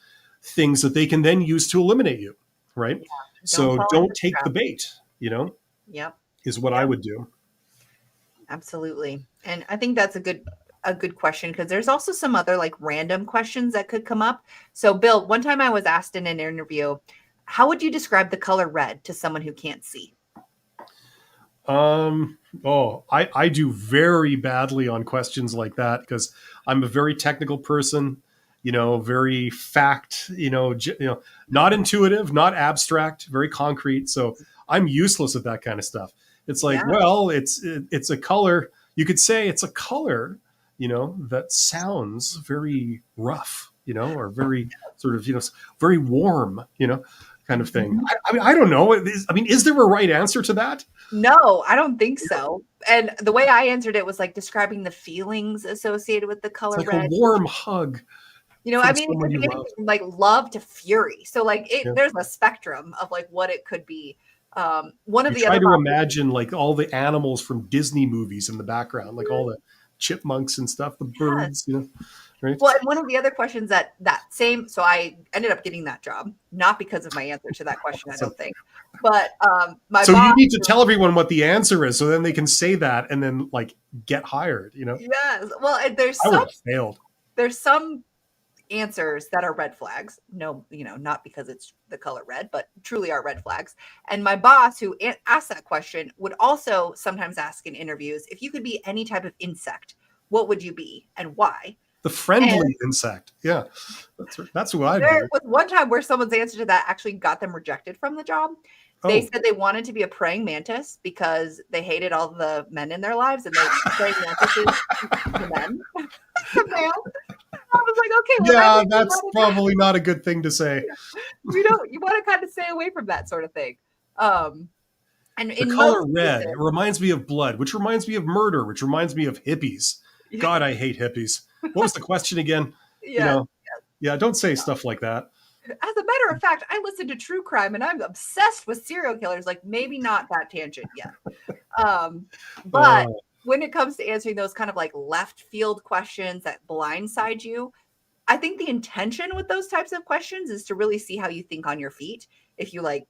things that they can then use to eliminate you, right? Yeah, so don't take the bait, Yep. is what I would do. Absolutely. And I think that's a good question, because there's also some other like random questions that could come up. So Bill, one time I was asked in an interview, how would you describe the color red to someone who can't see? I do very badly on questions like that because I'm a very technical person, very fact, not intuitive, not abstract, very concrete. So I'm useless at that kind of stuff. It's like, well, it's a color. You could say it's a color, that sounds very rough, or very sort of, very warm, kind of thing. I mean, I don't know. Is there a right answer to that? No, I don't think so. And the way I answered it was like describing the feelings associated with the color red. Like a warm hug. It could be anything from like love to fury. So like there's a spectrum of like what it could be. One of the other try to imagine like all the animals from Disney movies in the background, like all the chipmunks and stuff, the birds, right? Well, and one of the other questions so I ended up getting that job, not because of my answer to that question, I don't think, but so you need to tell everyone what the answer is, so then they can say that and then like get hired, Yes. Well, and I would have failed. There's some answers that are red flags. No, not because it's the color red, but truly are red flags. And my boss who asked that question would also sometimes ask in interviews, if you could be any type of insect, what would you be and why? The friendly insect. Yeah. That's what I do. There was one time where someone's answer to that actually got them rejected from the job. They said they wanted to be a praying mantis because they hated all the men in their lives, and they praying mantises to men. I was like, okay, well, that's probably not a good thing to say. You want to kind of stay away from that sort of thing. And the color red, it reminds me of blood, which reminds me of murder, which reminds me of hippies. God, I hate hippies. What was the question again? Don't say stuff like that. As a matter of fact, I listen to true crime and I'm obsessed with serial killers. Like maybe not that tangent yet. But when it comes to answering those kind of like left field questions that blindside you, I think the intention with those types of questions is to really see how you think on your feet. If you like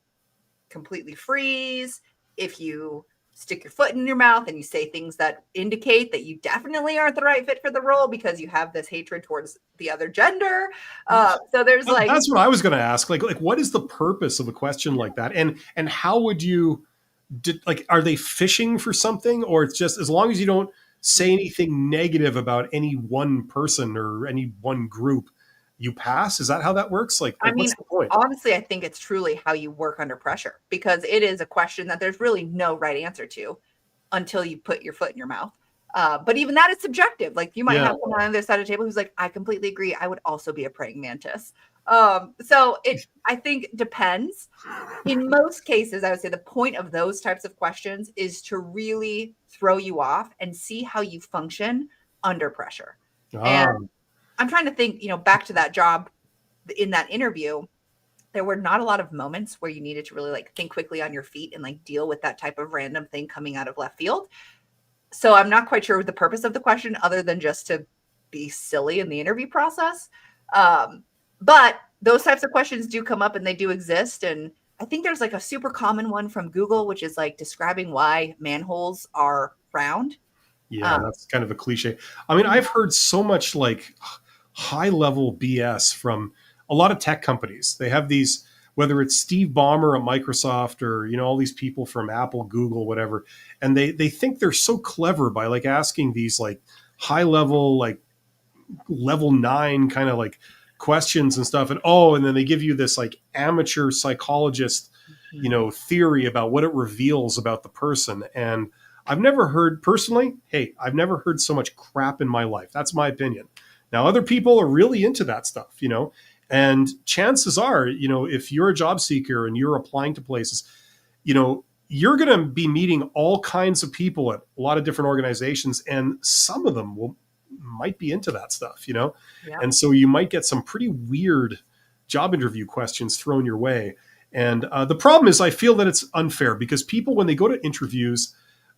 completely freeze, if you stick your foot in your mouth and you say things that indicate that you definitely aren't the right fit for the role because you have this hatred towards the other gender. So there's like, that's what I was going to ask. Like what is the purpose of a question like that? And how would you, are they fishing for something, or it's just, as long as you don't say anything negative about any one person or any one group, you pass. Is that how that works? I mean, What's the point? honestly, I think it's truly how you work under pressure, because it is a question that there's really no right answer to until you put your foot in your mouth. But even that is subjective. Like, you might Yeah. have someone on the other side of the table who's like, I completely agree. I would also be a praying mantis. So I think, depends. In most cases, I would say the point of those types of questions is to really throw you off and see how you function under pressure. And Ah, I'm trying to think, back to that job in that interview, there were not a lot of moments where you needed to really like think quickly on your feet and like deal with that type of random thing coming out of left field. So I'm not quite sure the purpose of the question, other than just to be silly in the interview process. But those types of questions do come up and they do exist. And I think there's like a super common one from Google, which is like describing why manholes are round. yeah, Um, that's kind of a cliche. I mean, I've heard so much high level BS from a lot of tech companies. They have these, whether it's Steve Ballmer at Microsoft or, all these people from Apple, Google, whatever, and they think they're so clever by asking these high level, level 9 kind of questions and stuff. And then they give you this amateur psychologist, theory about what it reveals about the person. And I've never heard personally, hey, I've never heard so much crap in my life. That's my opinion. Now, other people are really into that stuff, and chances are, if you're a job seeker and you're applying to places, you're going to be meeting all kinds of people at a lot of different organizations, and some of them might be into that stuff, yeah. and so you might get some pretty weird job interview questions thrown your way. And the problem is, I feel that it's unfair because people, when they go to interviews,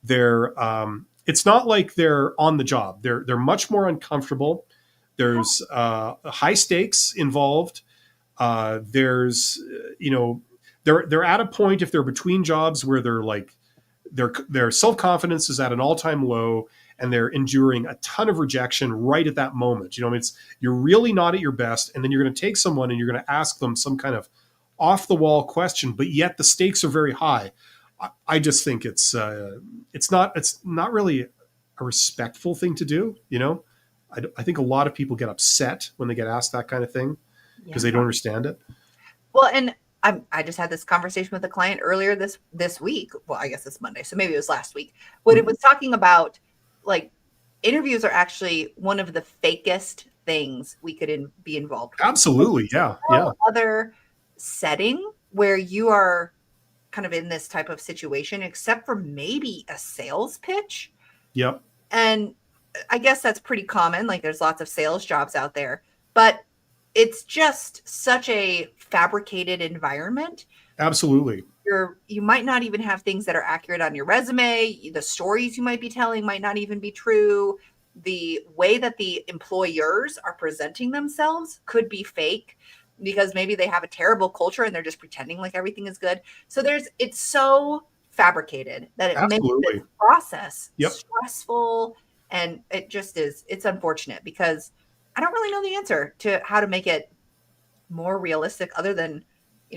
it's not like they're on the job. They're much more uncomfortable. There's high stakes involved. There's they're at a point, if they're between jobs, where their self-confidence is at an all-time low, and they're enduring a ton of rejection right at that moment. You're really not at your best, and then you're going to take someone and you're going to ask them some kind of off-the-wall question, but yet the stakes are very high. I just think it's not really a respectful thing to do. I think a lot of people get upset when they get asked that kind of thing because they don't understand it. Well, and I just had this conversation with a client earlier this week. Well, I guess it's Monday, so maybe it was last week. When it was talking about like interviews are actually one of the fakest things we could be involved with. Absolutely, yeah. Other setting where you are kind of in this type of situation, except for maybe a sales pitch. Yep. And I guess that's pretty common. Like, there's lots of sales jobs out there, but it's just such a fabricated environment. Absolutely. You might not even have things that are accurate on your resume. The stories you might be telling might not even be true. The way that the employers are presenting themselves could be fake, because maybe they have a terrible culture and they're just pretending like everything is good. So it's so fabricated that it makes this process stressful. And it's unfortunate, because I don't really know the answer to how to make it more realistic, other than,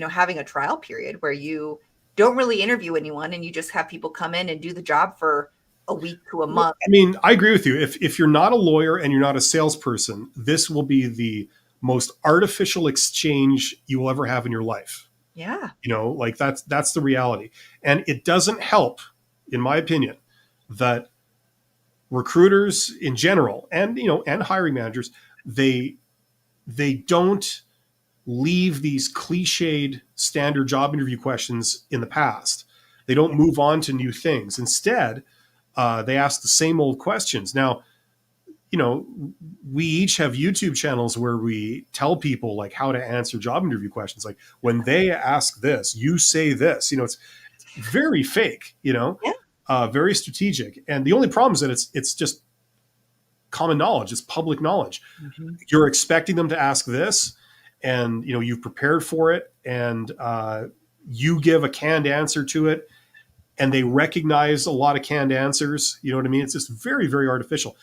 having a trial period where you don't really interview anyone and you just have people come in and do the job for a week to a month. I mean, I agree with you. If you're not a lawyer and you're not a salesperson, this will be the most artificial exchange you will ever have in your life. Yeah. That's the reality. And it doesn't help, in my opinion, that recruiters in general and hiring managers, they don't leave these cliched standard job interview questions in the past. They don't move on to new things. Instead, they ask the same old questions. Now, we each have YouTube channels where we tell people how to answer job interview questions. Like, when they ask this, you say this. It's very fake. Very strategic. And the only problem is that it's just common knowledge. It's public knowledge. Mm-hmm. You're expecting them to ask this, and you've prepared for it, and you give a canned answer to it, and they recognize a lot of canned answers. You know what I mean? It's just very, very artificial.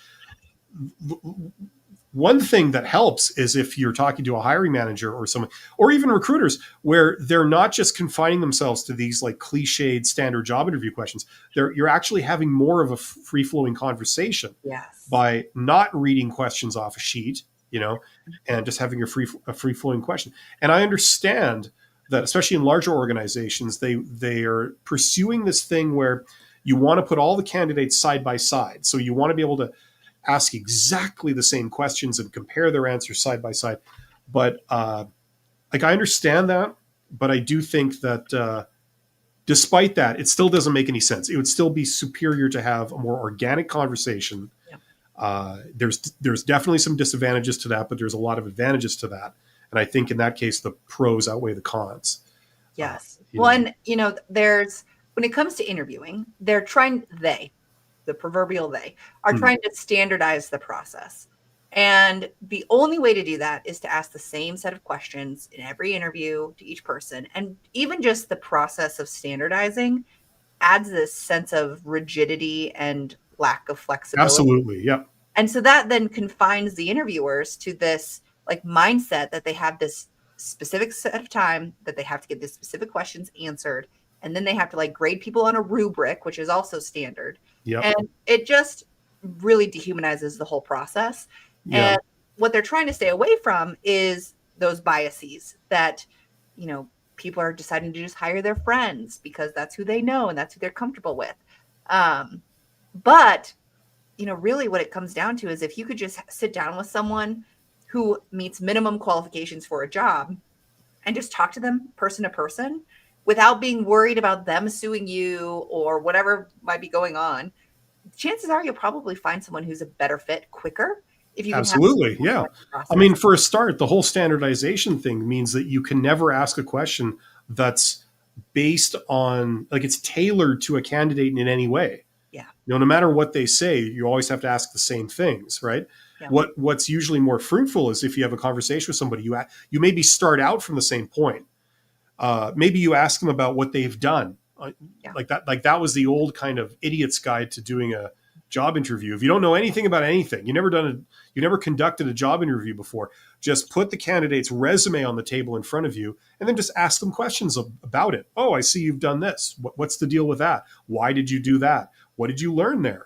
one thing that helps is if you're talking to a hiring manager or someone, or even recruiters, where they're not just confining themselves to these like cliched standard job interview questions. You're actually having more of a free flowing conversation Yes. by not reading questions off a sheet, and just having a free flowing question. And I understand that, especially in larger organizations, they are pursuing this thing where you want to put all the candidates side by side. So you want to be able to ask exactly the same questions and compare their answers side by side. But like, I understand that, but I do think that despite that, it still doesn't make any sense. It would still be superior to have a more organic conversation. There's definitely some disadvantages to that, but there's a lot of advantages to that. And I think in that case, the pros outweigh the cons. Yes. And there's, when it comes to interviewing, the proverbial they are trying to standardize the process. And the only way to do that is to ask the same set of questions in every interview to each person. And even just the process of standardizing adds this sense of rigidity and lack of flexibility. Absolutely. Yeah. And so that then confines the interviewers to this like mindset that they have this specific set of time that they have to get these specific questions answered. And then they have to like grade people on a rubric, which is also standard. Yep. And it just really dehumanizes the whole process. Yeah. And what they're trying to stay away from is those biases that, people are deciding to just hire their friends because that's who they know and that's who they're comfortable with. But, really what it comes down to is if you could just sit down with someone who meets minimum qualifications for a job and just talk to them person to person without being worried about them suing you or whatever might be going on, chances are you'll probably find someone who's a better fit quicker. If you Absolutely. Yeah. I mean, for a start, the whole standardization thing means that you can never ask a question that's based on, like, it's tailored to a candidate in any way. Yeah. No matter what they say, you always have to ask the same things, right? Yeah. What's usually more fruitful is if you have a conversation with somebody, you maybe start out from the same point. Maybe you ask them about what they've done. Like that was the old kind of idiot's guide to doing a job interview. If you don't know anything about anything, you never conducted a job interview before, just put the candidate's resume on the table in front of you and then just ask them questions about it. Oh, I see you've done this. What's the deal with that? Why did you do that? What did you learn there?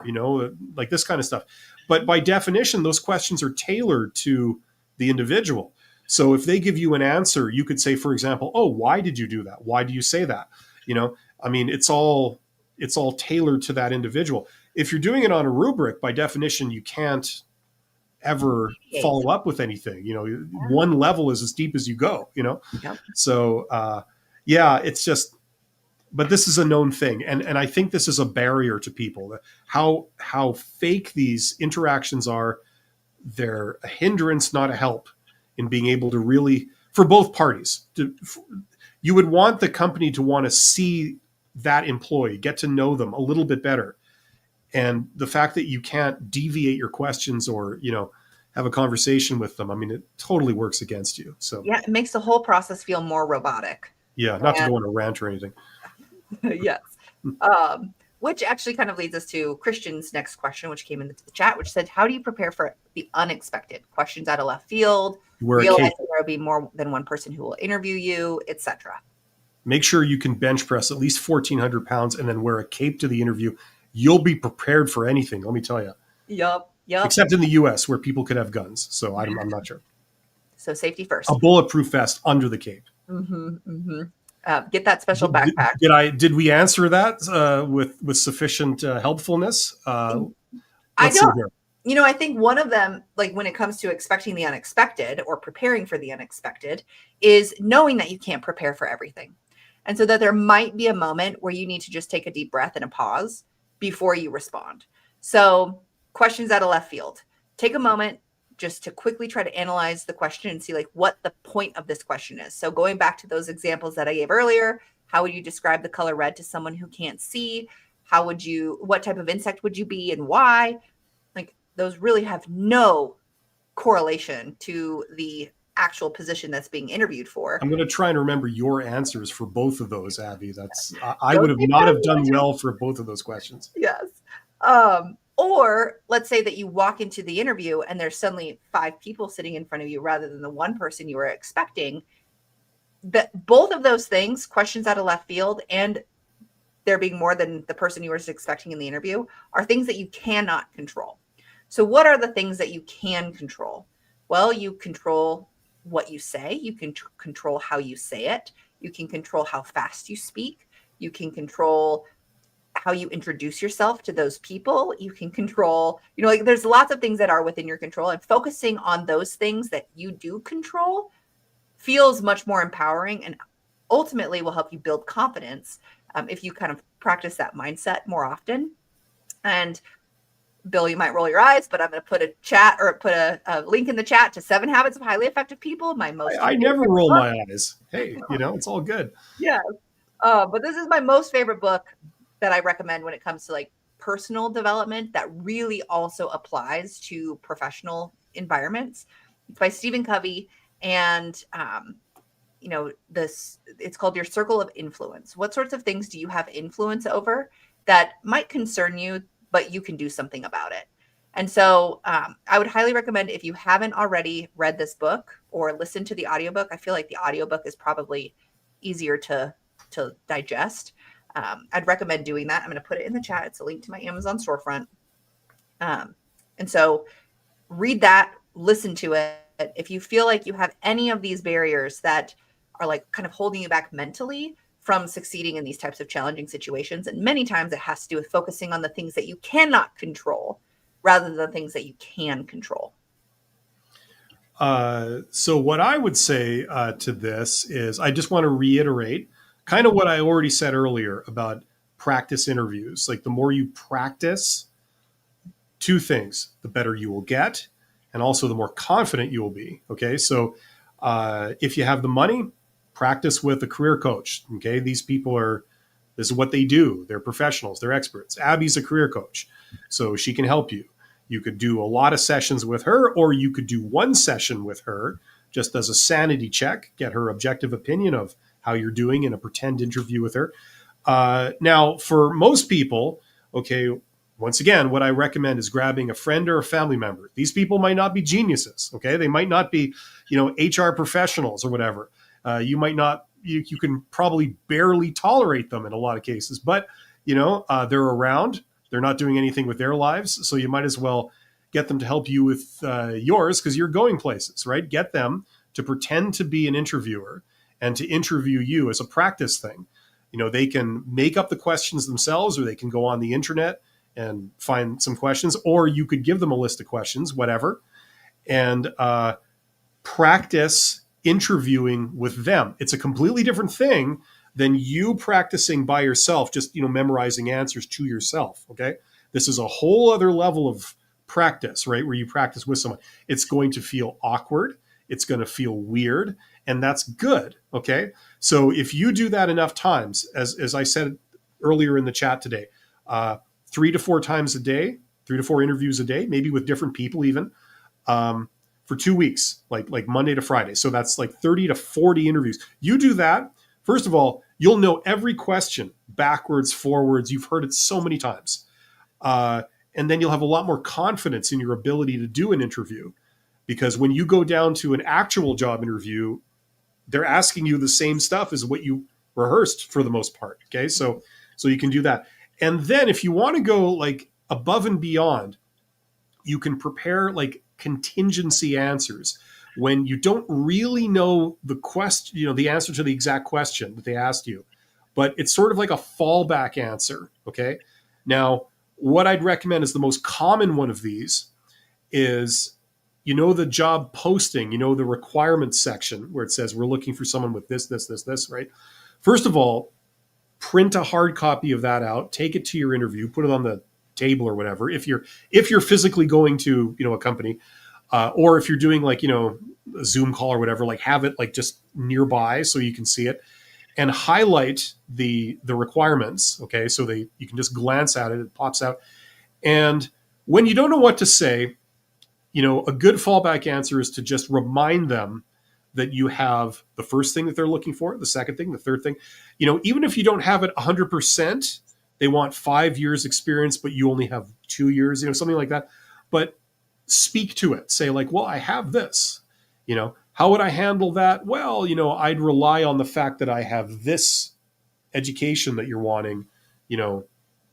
Like this kind of stuff. But by definition, those questions are tailored to the individual. So if they give you an answer, you could say, for example, oh, why did you do that? Why do you say that? I mean, it's all tailored to that individual. If you're doing it on a rubric, by definition, you can't ever follow up with anything. One level is as deep as you go, Yep. So, it's just, but this is a known thing. And I think this is a barrier to people. How fake these interactions are, they're a hindrance, not a help in being able to really, for both parties, you would want the company to want to see that employee, get to know them a little bit better. And the fact that you can't deviate your questions or, have a conversation with them, I mean, it totally works against you. So yeah, it makes the whole process feel more robotic. Yeah, not to go on a rant or anything. Yes. Which actually kind of leads us to Christian's next question, which came into the chat, which said, how do you prepare for the unexpected? Questions out of left field, realizing there will be more than one person who will interview you, etc. Make sure you can bench press at least 1,400 pounds and then wear a cape to the interview. You'll be prepared for anything, let me tell you. Yep. Except in the U.S. where people could have guns. So I'm not sure. So safety first. A bulletproof vest under the cape. Mm-hmm, mm-hmm. Get that special backpack. Did we answer that with sufficient helpfulness? I don't. I think one of them, like when it comes to expecting the unexpected or preparing for the unexpected, is knowing that you can't prepare for everything. And so that there might be a moment where you need to just take a deep breath and a pause before you respond. So questions out of left field. Take a moment just to quickly try to analyze the question and see like what the point of this question is. So going back to those examples that I gave earlier, how would you describe the color red to someone who can't see? What type of insect would you be and why? Like those really have no correlation to the actual position that's being interviewed for. I'm going to try and remember your answers for both of those, Abby. I would have not have done well for both of those questions. Yes. Or let's say that you walk into the interview and there's suddenly 5 people sitting in front of you rather than the one person you were expecting. That both of those things, questions out of left field and there being more than the person you were expecting in the interview, are things that you cannot control. So what are the things that you can control? Well, you control what you say. You can control how you say it. You can control how fast you speak. You can control how you introduce yourself to those people. You can control, like there's lots of things that are within your control, and focusing on those things that you do control feels much more empowering and ultimately will help you build confidence if you kind of practice that mindset more often. And Bill, you might roll your eyes, but I'm going to put a link in the chat to 7 Habits of Highly Effective People. I never roll my eyes. Hey, it's all good. Yeah. But this is my most favorite book that I recommend when it comes to like personal development that really also applies to professional environments. It's by Stephen Covey. And, it's called Your Circle of Influence. What sorts of things do you have influence over that might concern you, but you can do something about it? And so I would highly recommend, if you haven't already read this book or listened to the audiobook, I feel like the audiobook is probably easier to digest. I'd recommend doing that. I'm going to put it in the chat. It's a link to my Amazon storefront. And so read that, listen to it. If you feel like you have any of these barriers that are like kind of holding you back mentally from succeeding in these types of challenging situations, and many times it has to do with focusing on the things that you cannot control rather than the things that you can control. So what I would say to this is I just want to reiterate kind of what I already said earlier about practice interviews. Like the more you practice, 2 things, the better you will get, and also the more confident you will be. Okay. So if you have the money, practice with a career coach. Okay. This is what they do. They're professionals. They're experts. Abby's a career coach, so she can help you. You could do a lot of sessions with her, or you could do 1 session with her just as a sanity check, get her objective opinion of how you're doing in a pretend interview with her. Now, for most people, okay, once again, what I recommend is grabbing a friend or a family member. These people might not be geniuses, okay? They might not be, HR professionals or whatever. You might not, you can probably barely tolerate them in a lot of cases, but, they're around. They're not doing anything with their lives. So you might as well get them to help you with yours because you're going places, right? Get them to pretend to be an interviewer and to interview you as a practice thing. They can make up the questions themselves, or they can go on the internet and find some questions, or you could give them a list of questions, whatever, and practice interviewing with them. It's a completely different thing than you practicing by yourself, just, memorizing answers to yourself. Okay. This is a whole other level of practice, right? Where you practice with someone. It's going to feel awkward. It's going to feel weird, and that's good. Okay. So if you do that enough times, as I said earlier in the chat today, 3 to 4 times a day, 3 to 4 interviews a day, maybe with different people even, for 2 weeks, like Monday to Friday. So that's like 30 to 40 interviews. You do that. First of all, you'll know every question backwards, forwards. You've heard it so many times. And then you'll have a lot more confidence in your ability to do an interview, because when you go down to an actual job interview, they're asking you the same stuff as what you rehearsed for the most part. Okay. So you can do that. And then if you want to go like above and beyond, you can prepare like contingency answers when you don't really know the question, the answer to the exact question that they asked you, but it's sort of like a fallback answer. Okay. Now, what I'd recommend is the most common one of these is, the job posting, the requirements section where it says we're looking for someone with this, right? First of all, print a hard copy of that out, take it to your interview, put it on the table or whatever. If you're physically going to, a company, or if you're doing like, a Zoom call or whatever, like have it like just nearby so you can see it, and highlight the requirements. Okay. So you can just glance at it. It pops out. And when you don't know what to say, a good fallback answer is to just remind them that you have the first thing that they're looking for, the second thing, the third thing. Even if you don't have it 100%, they want 5 years experience, but you only have 2 years, something like that. But speak to it. Say like, well, I have this, how would I handle that? Well, I'd rely on the fact that I have this education that you're wanting,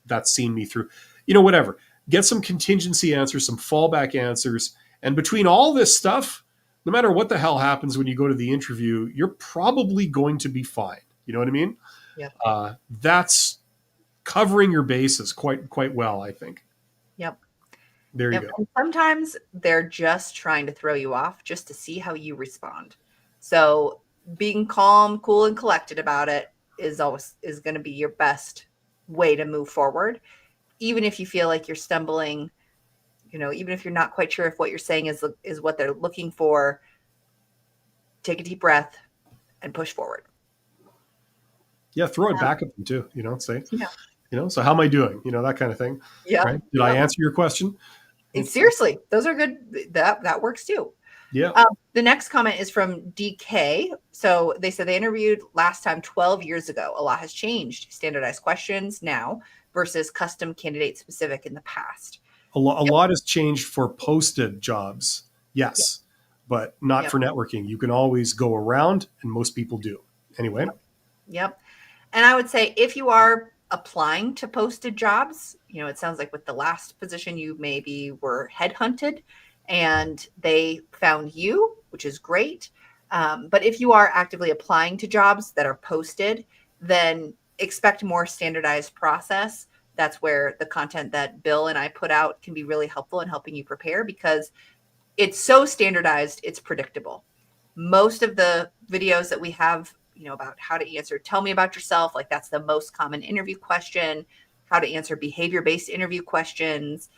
that's seen me through, whatever. Get some contingency answers, some fallback answers. And between all this stuff, no matter what the hell happens when you go to the interview, you're probably going to be fine. You know what I mean? Yep. That's covering your bases quite well, I think. Yep. There you go. And sometimes they're just trying to throw you off just to see how you respond. So being calm, cool, and collected about it is going to be your best way to move forward. Even if you feel like you're stumbling, even if you're not quite sure if what you're saying is what they're looking for, take a deep breath and push forward. Yeah, throw it back at them too, say, so how am I doing? That kind of thing. Yeah. Right? Did I answer your question? Seriously, those are good. That works too. Yeah. The next comment is from DK. So they said they interviewed last time 12 years ago. A lot has changed. Standardized questions now versus custom candidate specific in the past. A lot has changed for posted jobs. Yes. But not for networking. You can always go around, and most people do. Anyway. Yep. And I would say if you are applying to posted jobs, it sounds like with the last position, you maybe were headhunted and they found you, which is great. But if you are actively applying to jobs that are posted, then expect more standardized process. That's where the content that Bill and I put out can be really helpful in helping you prepare, because it's so standardized, it's predictable. Most of the videos that we have, about how to answer, tell me about yourself, like that's the most common interview question, how to answer behavior-based interview questions,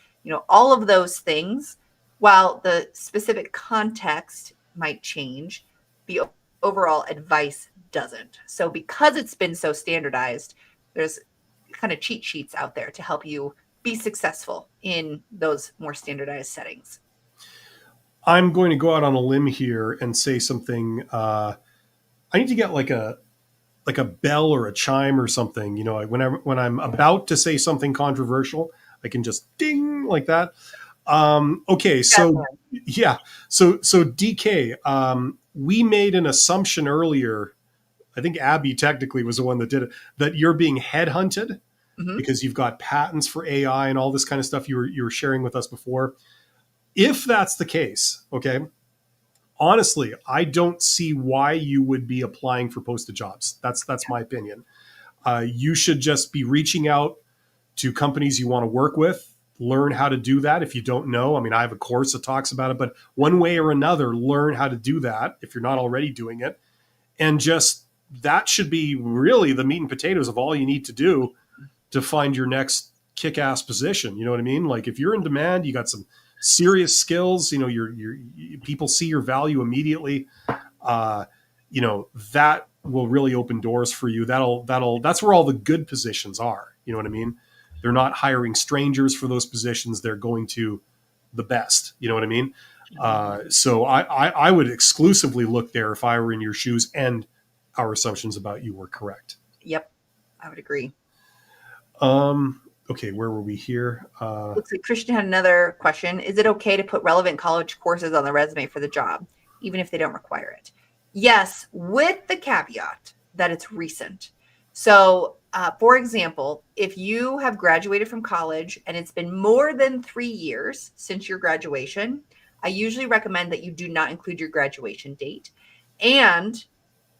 all of those things. While the specific context might change, the overall advice doesn't. So because it's been so standardized, there's kind of cheat sheets out there to help you be successful in those more standardized settings. I'm going to go out on a limb here and say something. I need to get like a bell or a chime or something. When I'm about to say something controversial, I can just ding like that. Okay, so yeah, so DK, we made an assumption earlier. I think Abby technically was the one that did it, that you're being headhunted because you've got patents for AI and all this kind of stuff you were sharing with us before. If that's the case, okay, honestly, I don't see why you would be applying for posted jobs. That's my opinion. You should just be reaching out to companies you want to work with, learn how to do that. If you don't know, I have a course that talks about it, but one way or another, learn how to do that if you're not already doing it. And just that should be really the meat and potatoes of all you need to do to find your next kick-ass position. You know what I mean? Like if you're in demand, you got some serious skills, your people see your value immediately. That will really open doors for you. That's where all the good positions are. You know what I mean? They're not hiring strangers for those positions. They're going to the best. You know what I mean? So I would exclusively look there if I were in your shoes and our assumptions about you were correct. Yep. I would agree. Okay, where were we here? Looks like Christian had another question. Is it okay to put relevant college courses on the resume for the job, even if they don't require it? Yes, with the caveat that it's recent. So, for example, if you have graduated from college and it's been more than 3 years since your graduation, I usually recommend that you do not include your graduation date. And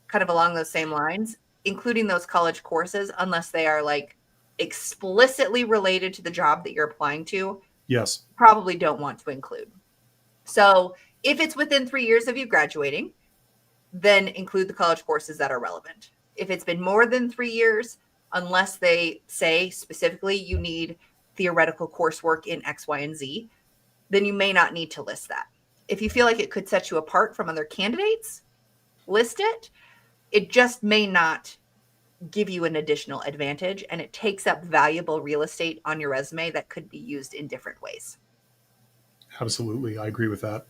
kind of along those same lines, including those college courses, unless they are like explicitly related to the job that you're applying to, yes, probably don't want to include. So if it's within 3 years of you graduating, then include the college courses that are relevant. If it's been more than 3 years, unless they say specifically you need theoretical coursework in X, Y, and Z, then you may not need to list that. If you feel like it could set you apart from other candidates, list it. It just may not give you an additional advantage, and it takes up valuable real estate on your resume that could be used in different ways. Absolutely. I agree with that.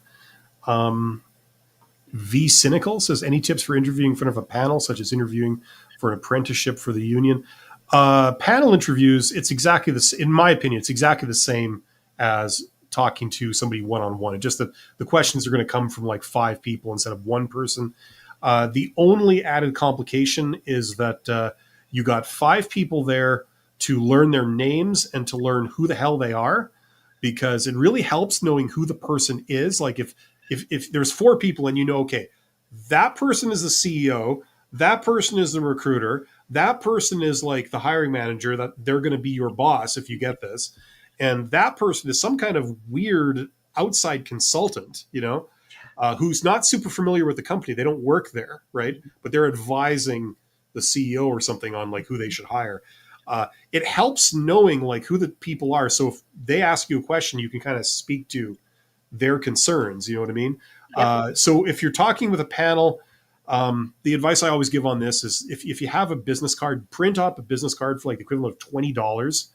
V Cynical says, any tips for interviewing in front of a panel, such as interviewing for an apprenticeship for the union? Panel interviews, it's exactly this. In my opinion, it's exactly the same as talking to somebody one-on-one. Just that the questions are going to come from like 5 people instead of 1 person. The only added complication is that you got 5 people there to learn their names and to learn who the hell they are, because it really helps knowing who the person is. Like if there's 4 people and you know, okay, that person is the CEO, that person is the recruiter, that person is like the hiring manager, that they're going to be your boss if you get this, and that person is some kind of weird outside consultant, who's not super familiar with the company. They don't work there, right? But they're advising the CEO or something on like who they should hire. It helps knowing like who the people are. So if they ask you a question, you can kind of speak to their concerns. You know what I mean? Yep. So if you're talking with a panel, the advice I always give on this is if you have a business card, print up a business card for like the equivalent of $20.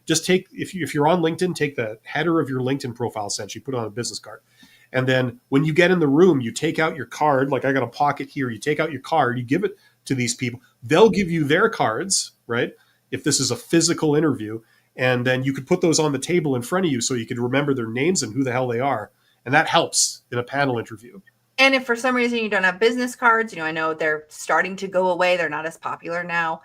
Just take, if you're on LinkedIn, take the header of your LinkedIn profile, essentially, put it on a business card. And then when you get in the room, you take out your card. Like I got a pocket here. You take out your card, you give it to these people. They'll give you their cards, right? If this is a physical interview. And then you could put those on the table in front of you so you could remember their names and who the hell they are. And that helps in a panel interview. And if for some reason you don't have business cards, I know they're starting to go away. They're not as popular now.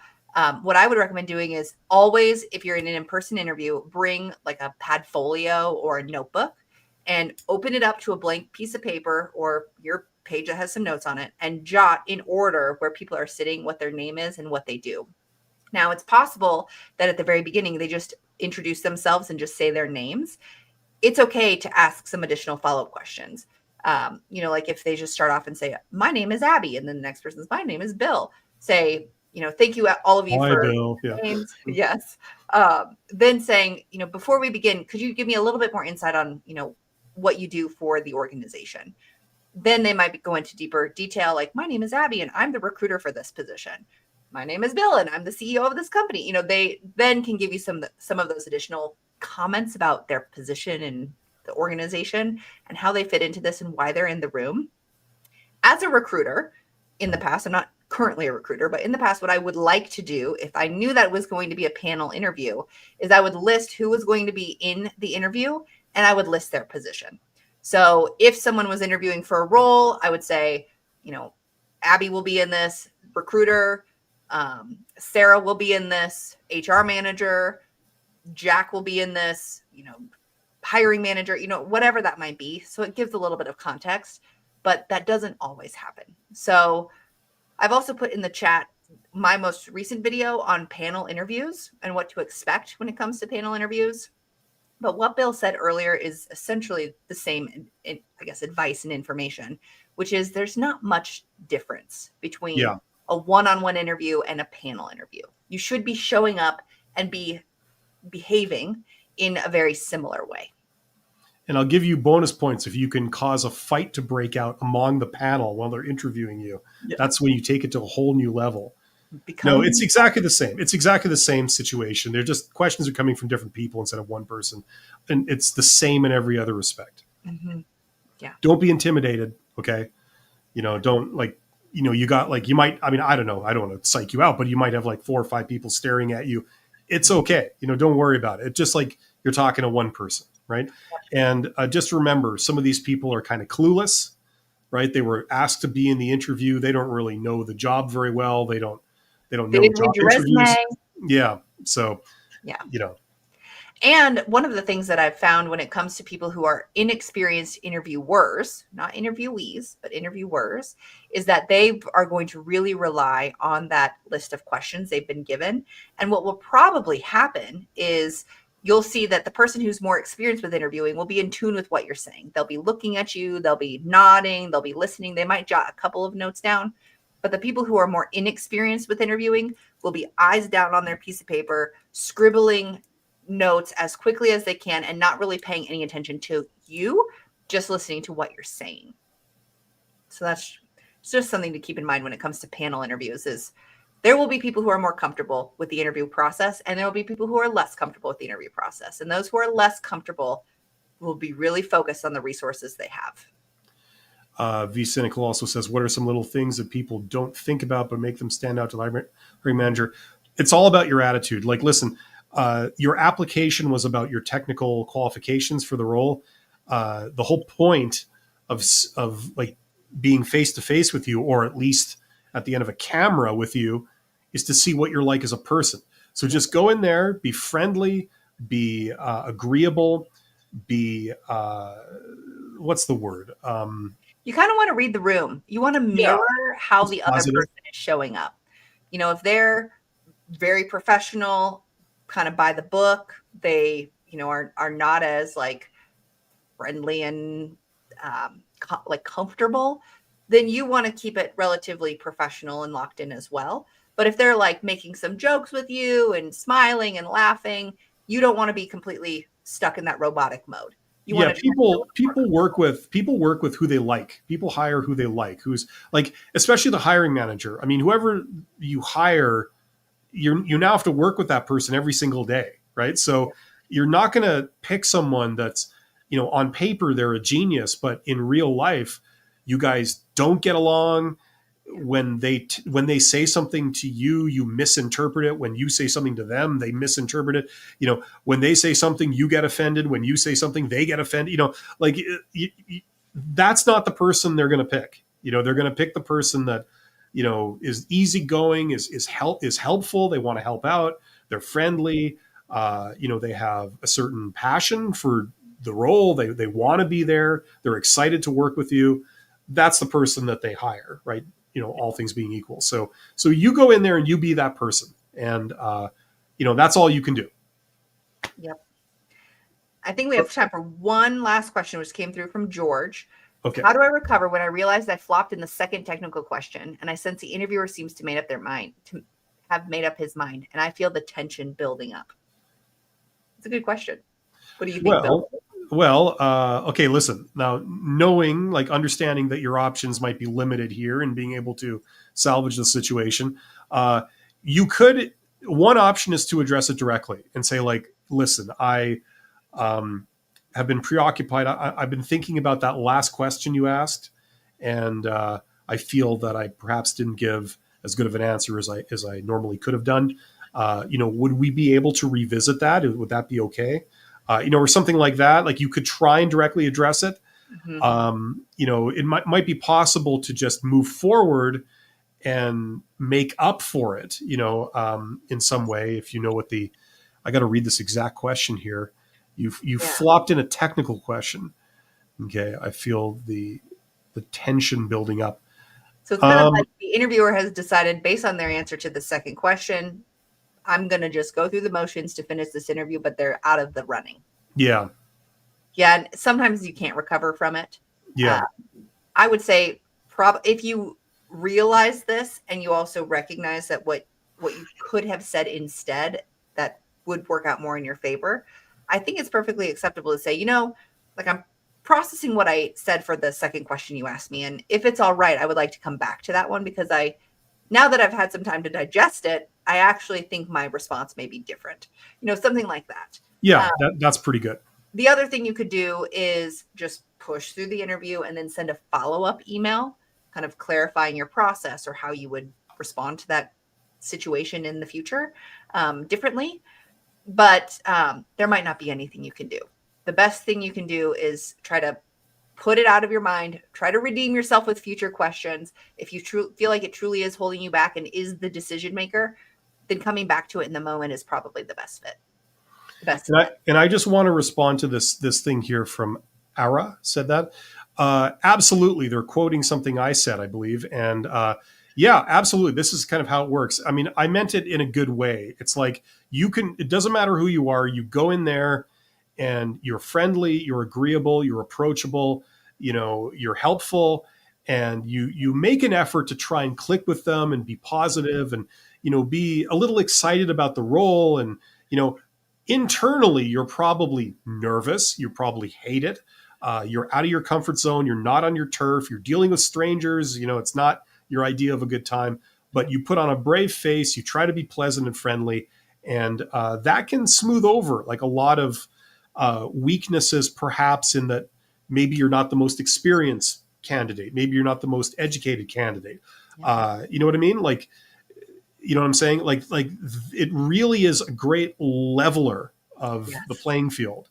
What I would recommend doing is always, if you're in an in-person interview, bring like a Padfolio or a notebook and open it up to a blank piece of paper or your page that has some notes on it and jot in order where people are sitting, what their name is and what they do. Now, it's possible that at the very beginning, they just introduce themselves and just say their names. It's okay to ask some additional follow-up questions. Like if they just start off and say, my name is Abby, and then the next person's, my name is Bill. Say, thank you, all of you. Hi, for Bill. Yeah. names. Yes. Then saying, before we begin, could you give me a little bit more insight on, what you do for the organization? Then they might go into deeper detail, like, my name is Abby, and I'm the recruiter for this position. My name is Bill, and I'm the CEO of this company. They then can give you some of those additional comments about their position and the organization and how they fit into this and why they're in the room. As a recruiter in the past, I'm not currently a recruiter, but in the past, what I would like to do if I knew that it was going to be a panel interview is I would list who was going to be in the interview and I would list their position. So if someone was interviewing for a role, I would say, Abby will be in this, recruiter, Sarah will be in this, HR manager, Jack will be in this, hiring manager, whatever that might be. So it gives a little bit of context, but that doesn't always happen. So I've also put in the chat my most recent video on panel interviews and what to expect when it comes to panel interviews. But what Bill said earlier is essentially the same, I guess, advice and information, which is there's not much difference between a one-on-one interview and a panel interview. You should be showing up and be behaving in a very similar way. And I'll give you bonus points if you can cause a fight to break out among the panel while they're interviewing you. Yeah. That's when you take it to a whole new level. No, it's exactly the same. It's exactly the same situation. They're just questions are coming from different people instead of one person. And it's the same in every other respect. Mm-hmm. Yeah. Don't be intimidated. Okay. Don't you got like, you might, I don't know. I don't want to psych you out, but you might have like 4 or 5 people staring at you. It's okay. Don't worry about it. It's just like you're talking to one person. Right. And just remember, some of these people are kind of clueless, right? They were asked to be in the interview. They don't really know the job very well. They don't know job interviews. Yeah. So, yeah. And one of the things that I've found when it comes to people who are inexperienced interviewers, not interviewees, but interviewers, is that they are going to really rely on that list of questions they've been given. And what will probably happen is you'll see that the person who's more experienced with interviewing will be in tune with what you're saying. They'll be looking at you, they'll be nodding, they'll be listening. They might jot a couple of notes down. But the people who are more inexperienced with interviewing will be eyes down on their piece of paper, scribbling notes as quickly as they can and not really paying any attention to you, just listening to what you're saying. So that's just something to keep in mind when it comes to panel interviews is there will be people who are more comfortable with the interview process and there will be people who are less comfortable with the interview process. And those who are less comfortable will be really focused on the resources they have. V Cynical also says, what are some little things that people don't think about but make them stand out to the hiring manager? it's all about your attitude. Like, listen, your application was about your technical qualifications for the role. The whole point of like being face to face with you, or at least at the end of a camera with you, is to see what you're like as a person. So just go in there, be friendly, be agreeable, be what's the word? You kind of want to read the room. You want to Yeah, mirror how it's the other positive. person is showing up. If they're very professional, kind of by the book, they, are not as like friendly and like comfortable, then you want to keep it relatively professional and locked in as well. But if they're like making some jokes with you and smiling and laughing, you don't want to be completely stuck in that robotic mode. You want Yeah, to try to build people work with who they like. People hire who they like. Who's like, especially the hiring manager. I mean, whoever you hire, you now have to work with that person every single day, right? So you're not going to pick someone that's, on paper they're a genius, but in real life, you guys don't get along. When they say something to you, you misinterpret it. When you say something to them, they misinterpret it. When they say something, you get offended. When you say something, they get offended. Like that's not the person they're going to pick. They're going to pick the person that is easygoing, is helpful. They want to help out. They're friendly. They have a certain passion for the role. They want to be there. They're excited to work with you. That's the person that they hire, right? All things being equal. So you go in there and you be that person, and that's all you can do. Yep. I think we have time for one last question, which came through from George. Okay. How do I recover when I realized I flopped in the second technical question and I sense the interviewer seems to have made up his mind, and I feel the tension building up? It's a good question. What do you think, Bill? Okay, listen. Now, understanding that your options might be limited here and being able to salvage the situation, one option is to address it directly and say, like, listen, I have been preoccupied. I've been thinking about that last question you asked, and I feel that I perhaps didn't give as good of an answer as I normally could have done. Would we be able to revisit that? Would that be okay? Or something like that. Like, you could try and directly address it. Mm-hmm. It might be possible to just move forward and make up for it, in some way. If you know I got to read this exact question here. You flopped in a technical question. Okay, I feel the tension building up. So it's kind of like the interviewer has decided, based on their answer to the second question, I'm going to just go through the motions to finish this interview, but they're out of the running. Yeah. Yeah. And sometimes you can't recover from it. Yeah. I would say if you realize this and you also recognize that what you could have said instead that would work out more in your favor, I think it's perfectly acceptable to say, like, I'm processing what I said for the second question you asked me. And if it's all right, I would like to come back to that one, because now that I've had some time to digest it, I actually think my response may be different. Something like that. Yeah, that's pretty good. The other thing you could do is just push through the interview and then send a follow-up email, kind of clarifying your process or how you would respond to that situation in the future differently. But there might not be anything you can do. The best thing you can do is try to put it out of your mind, try to redeem yourself with future questions. If you feel like it truly is holding you back and is the decision maker, then coming back to it in the moment is probably the best fit. And I just want to respond to this thing here from Ara said that. Absolutely. They're quoting something I said, I believe. And yeah, absolutely. This is kind of how it works. I mean, I meant it in a good way. It's like, it doesn't matter who you are. You go in there and you're friendly, you're agreeable, you're approachable, you're helpful, and you make an effort to try and click with them and be positive and, be a little excited about the role. And, internally, you're probably nervous. You probably hate it. You're out of your comfort zone. You're not on your turf. You're dealing with strangers. It's not your idea of a good time, but you put on a brave face. You try to be pleasant and friendly, and that can smooth over like a lot of weaknesses, perhaps, in that maybe you're not the most experienced candidate. Maybe you're not the most educated candidate. You know what I mean? Like, You know what I'm saying? It really is a great leveler of the Yes. playing field.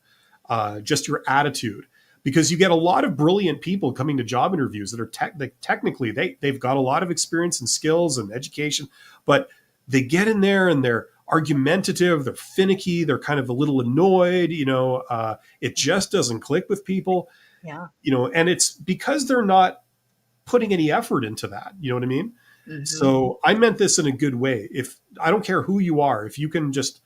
Just your attitude, because you get a lot of brilliant people coming to job interviews that are technically they've got a lot of experience and skills and education, but they get in there and they're argumentative, they're finicky, they're kind of a little annoyed. It just doesn't click with people. Yeah. And it's because they're not putting any effort into that. You know what I mean? Mm-hmm. So I meant this in a good way. If I don't care who you are, if you can just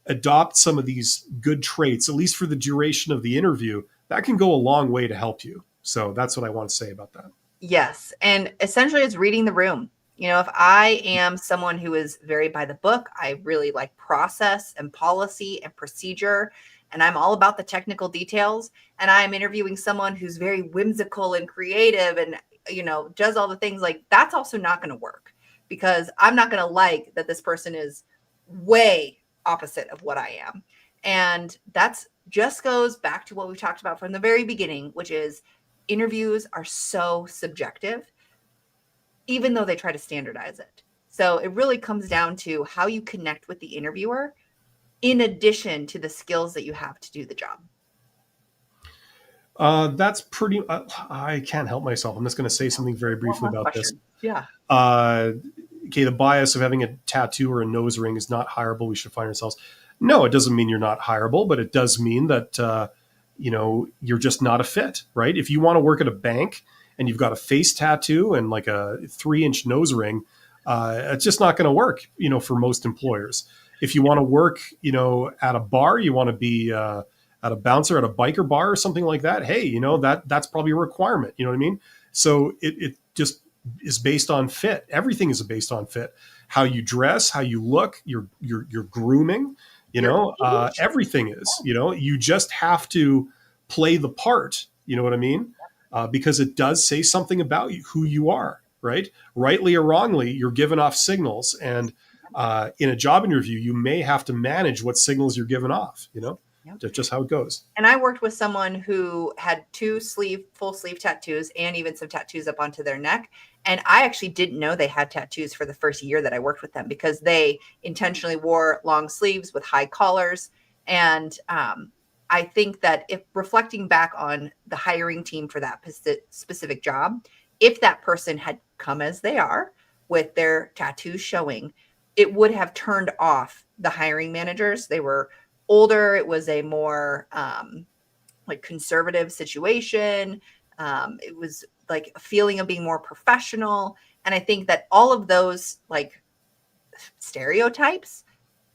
adopt some of these good traits, at least for the duration of the interview, that can go a long way to help you. So that's what I want to say about that. Yes. And essentially it's reading the room. If I am someone who is very by the book, I really like process and policy and procedure, and I'm all about the technical details, and I'm interviewing someone who's very whimsical and creative and, does all the things, like that's also not going to work, because I'm not going to like that this person is way opposite of what I am. And that's just goes back to what we talked about from the very beginning, which is interviews are so subjective, even though they try to standardize it. So it really comes down to how you connect with the interviewer in addition to the skills that you have to do the job. That's pretty. I can't help myself. I'm just going to say something very briefly about this. Yeah. Okay, the bias of having a tattoo or a nose ring is not hireable. We should find ourselves. No, it doesn't mean you're not hireable, but it does mean that you're just not a fit, right? If you want to work at a bank and you've got a face tattoo and like a 3-inch nose ring, it's just not going to work, for most employers. If you want to work, at a bar, you want to be at a bouncer at a biker bar or something like that. Hey, that's probably a requirement. You know what I mean? So it just is based on fit. Everything is based on fit. How you dress, how you look, your grooming. Everything is. You just have to play the part. You know what I mean? Because it does say something about you, who you are. Right? Rightly or wrongly, you're giving off signals, and in a job interview, you may have to manage what signals you're giving off. That's just how it goes. And I worked with someone who had 2 full sleeve tattoos and even some tattoos up onto their neck. And I actually didn't know they had tattoos for the first year that I worked with them, because they intentionally wore long sleeves with high collars. And I think that, if reflecting back on the hiring team for that specific job, if that person had come as they are with their tattoos showing, it would have turned off the hiring managers. They were older. It was a more conservative situation. It was like a feeling of being more professional. And I think that all of those stereotypes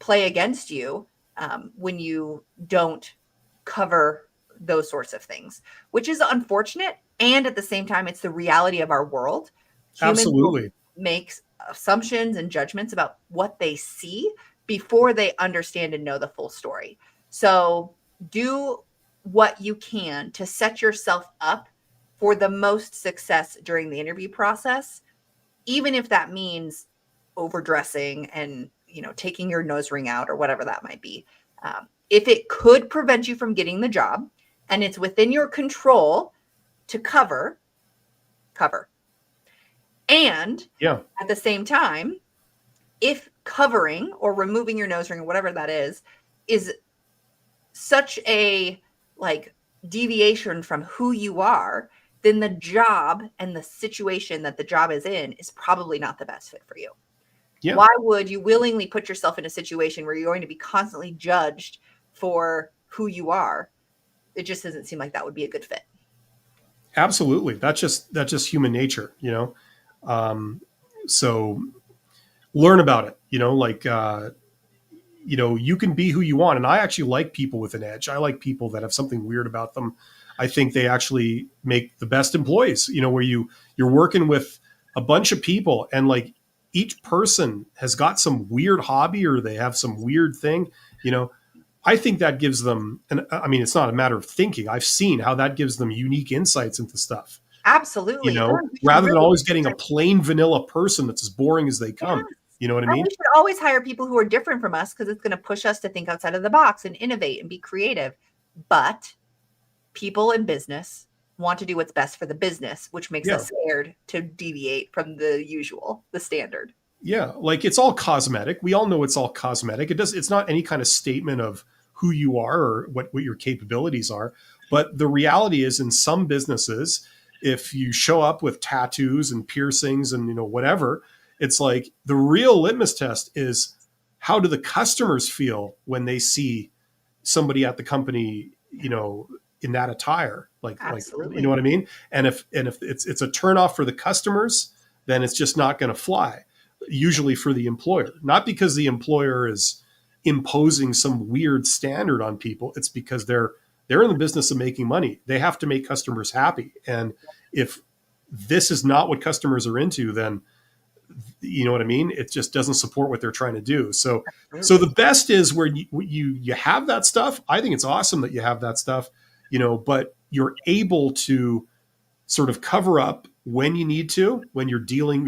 play against you when you don't cover those sorts of things, which is unfortunate. And at the same time, it's the reality of our world. Humans will Absolutely. make assumptions and judgments about what they see before they understand and know the full story. So do what you can to set yourself up for the most success during the interview process, even if that means overdressing and, taking your nose ring out or whatever that might be. If it could prevent you from getting the job and it's within your control to cover. And at the same time, if covering or removing your nose ring or whatever that is such a deviation from who you are, then the job and the situation that the job is in is probably not the best fit for you. Yeah. Why would you willingly put yourself in a situation where you're going to be constantly judged for who you are? It just doesn't seem like that would be a good fit. Absolutely. That's just human nature, so learn about it, you can be who you want. And I actually like people with an edge. I like people that have something weird about them. I think they actually make the best employees, where you're working with a bunch of people and each person has got some weird hobby or they have some weird thing, I think that gives them, and I mean, it's not a matter of thinking. I've seen how that gives them unique insights into stuff. Absolutely. Rather than always getting a plain vanilla person that's as boring as they come. Yes. You know what I mean? We should always hire people who are different from us, because it's going to push us to think outside of the box and innovate and be creative. But people in business want to do what's best for the business, which makes us scared to deviate from the standard. Yeah, like it's all cosmetic. We all know it's all cosmetic. It's not any kind of statement of who you are or what your capabilities are. But the reality is in some businesses, if you show up with tattoos and piercings and whatever, it's like the real litmus test is how do the customers feel when they see somebody at the company, in that attire, like you know Absolutely. what I mean? And if it's a turnoff for the customers, then it's just not going to fly. Usually for the employer, not because the employer is imposing some weird standard on people. It's because they're in the business of making money. They have to make customers happy. And if this is not what customers are into, then you know what I mean? It just doesn't support what they're trying to do. So the Absolutely. best is where you have that stuff. I think it's awesome that you have that stuff, but you're able to sort of cover up when you need to, when you're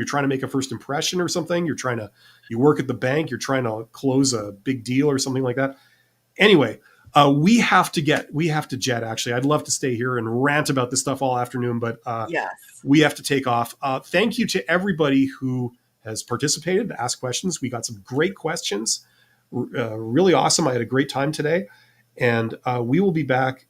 trying to make a first impression or something, you work at the bank, you're trying to close a big deal or something like that. Anyway, we have to jet. Actually, I'd love to stay here and rant about this stuff all afternoon, but Yes. we have to take off. Thank you to everybody who has participated, asked questions. We got some great questions, really awesome. I had a great time today, and we will be back.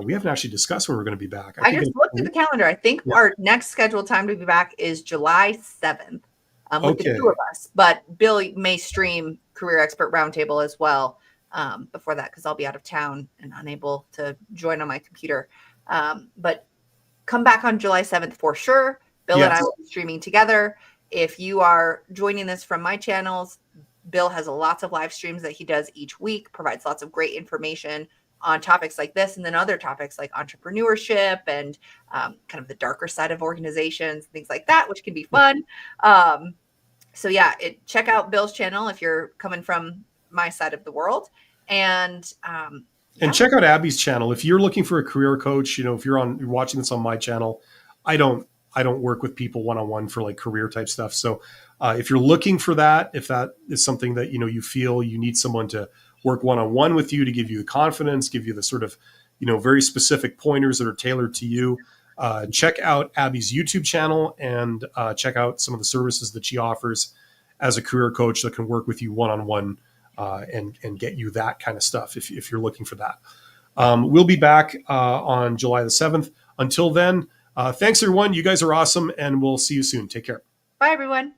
We haven't actually discussed when we're going to be back. I I think. just looked at the calendar. I think Yeah. our next scheduled time to be back is July 7th, with the Okay. two of us. But Bill may stream Career Expert Roundtable as well before that, because I'll be out of town and unable to join on my computer. But come back on July 7th for sure. Bill and I Yes. will be streaming together. If you are joining this from my channels, Bill has lots of live streams that he does each week, provides lots of great information on topics like this, and then other topics like entrepreneurship and kind of the darker side of organizations, things like that, which can be fun. So yeah, check out Bill's channel if you're coming from my side of the world. And And check out Abby's channel if you're looking for a career coach. If you're watching this on my channel, I don't work with people one on one for like career type stuff. So if you're looking for that, if that is something that you feel you need someone to work one on one with you to give you the confidence, give you the sort of very specific pointers that are tailored to you, check out Abby's YouTube channel and check out some of the services that she offers as a career coach that can work with you one on one. And get you that kind of stuff if you're looking for that. We'll be back on July the 7th. Until then, thanks everyone. You guys are awesome, and we'll see you soon. Take care. bye, everyone.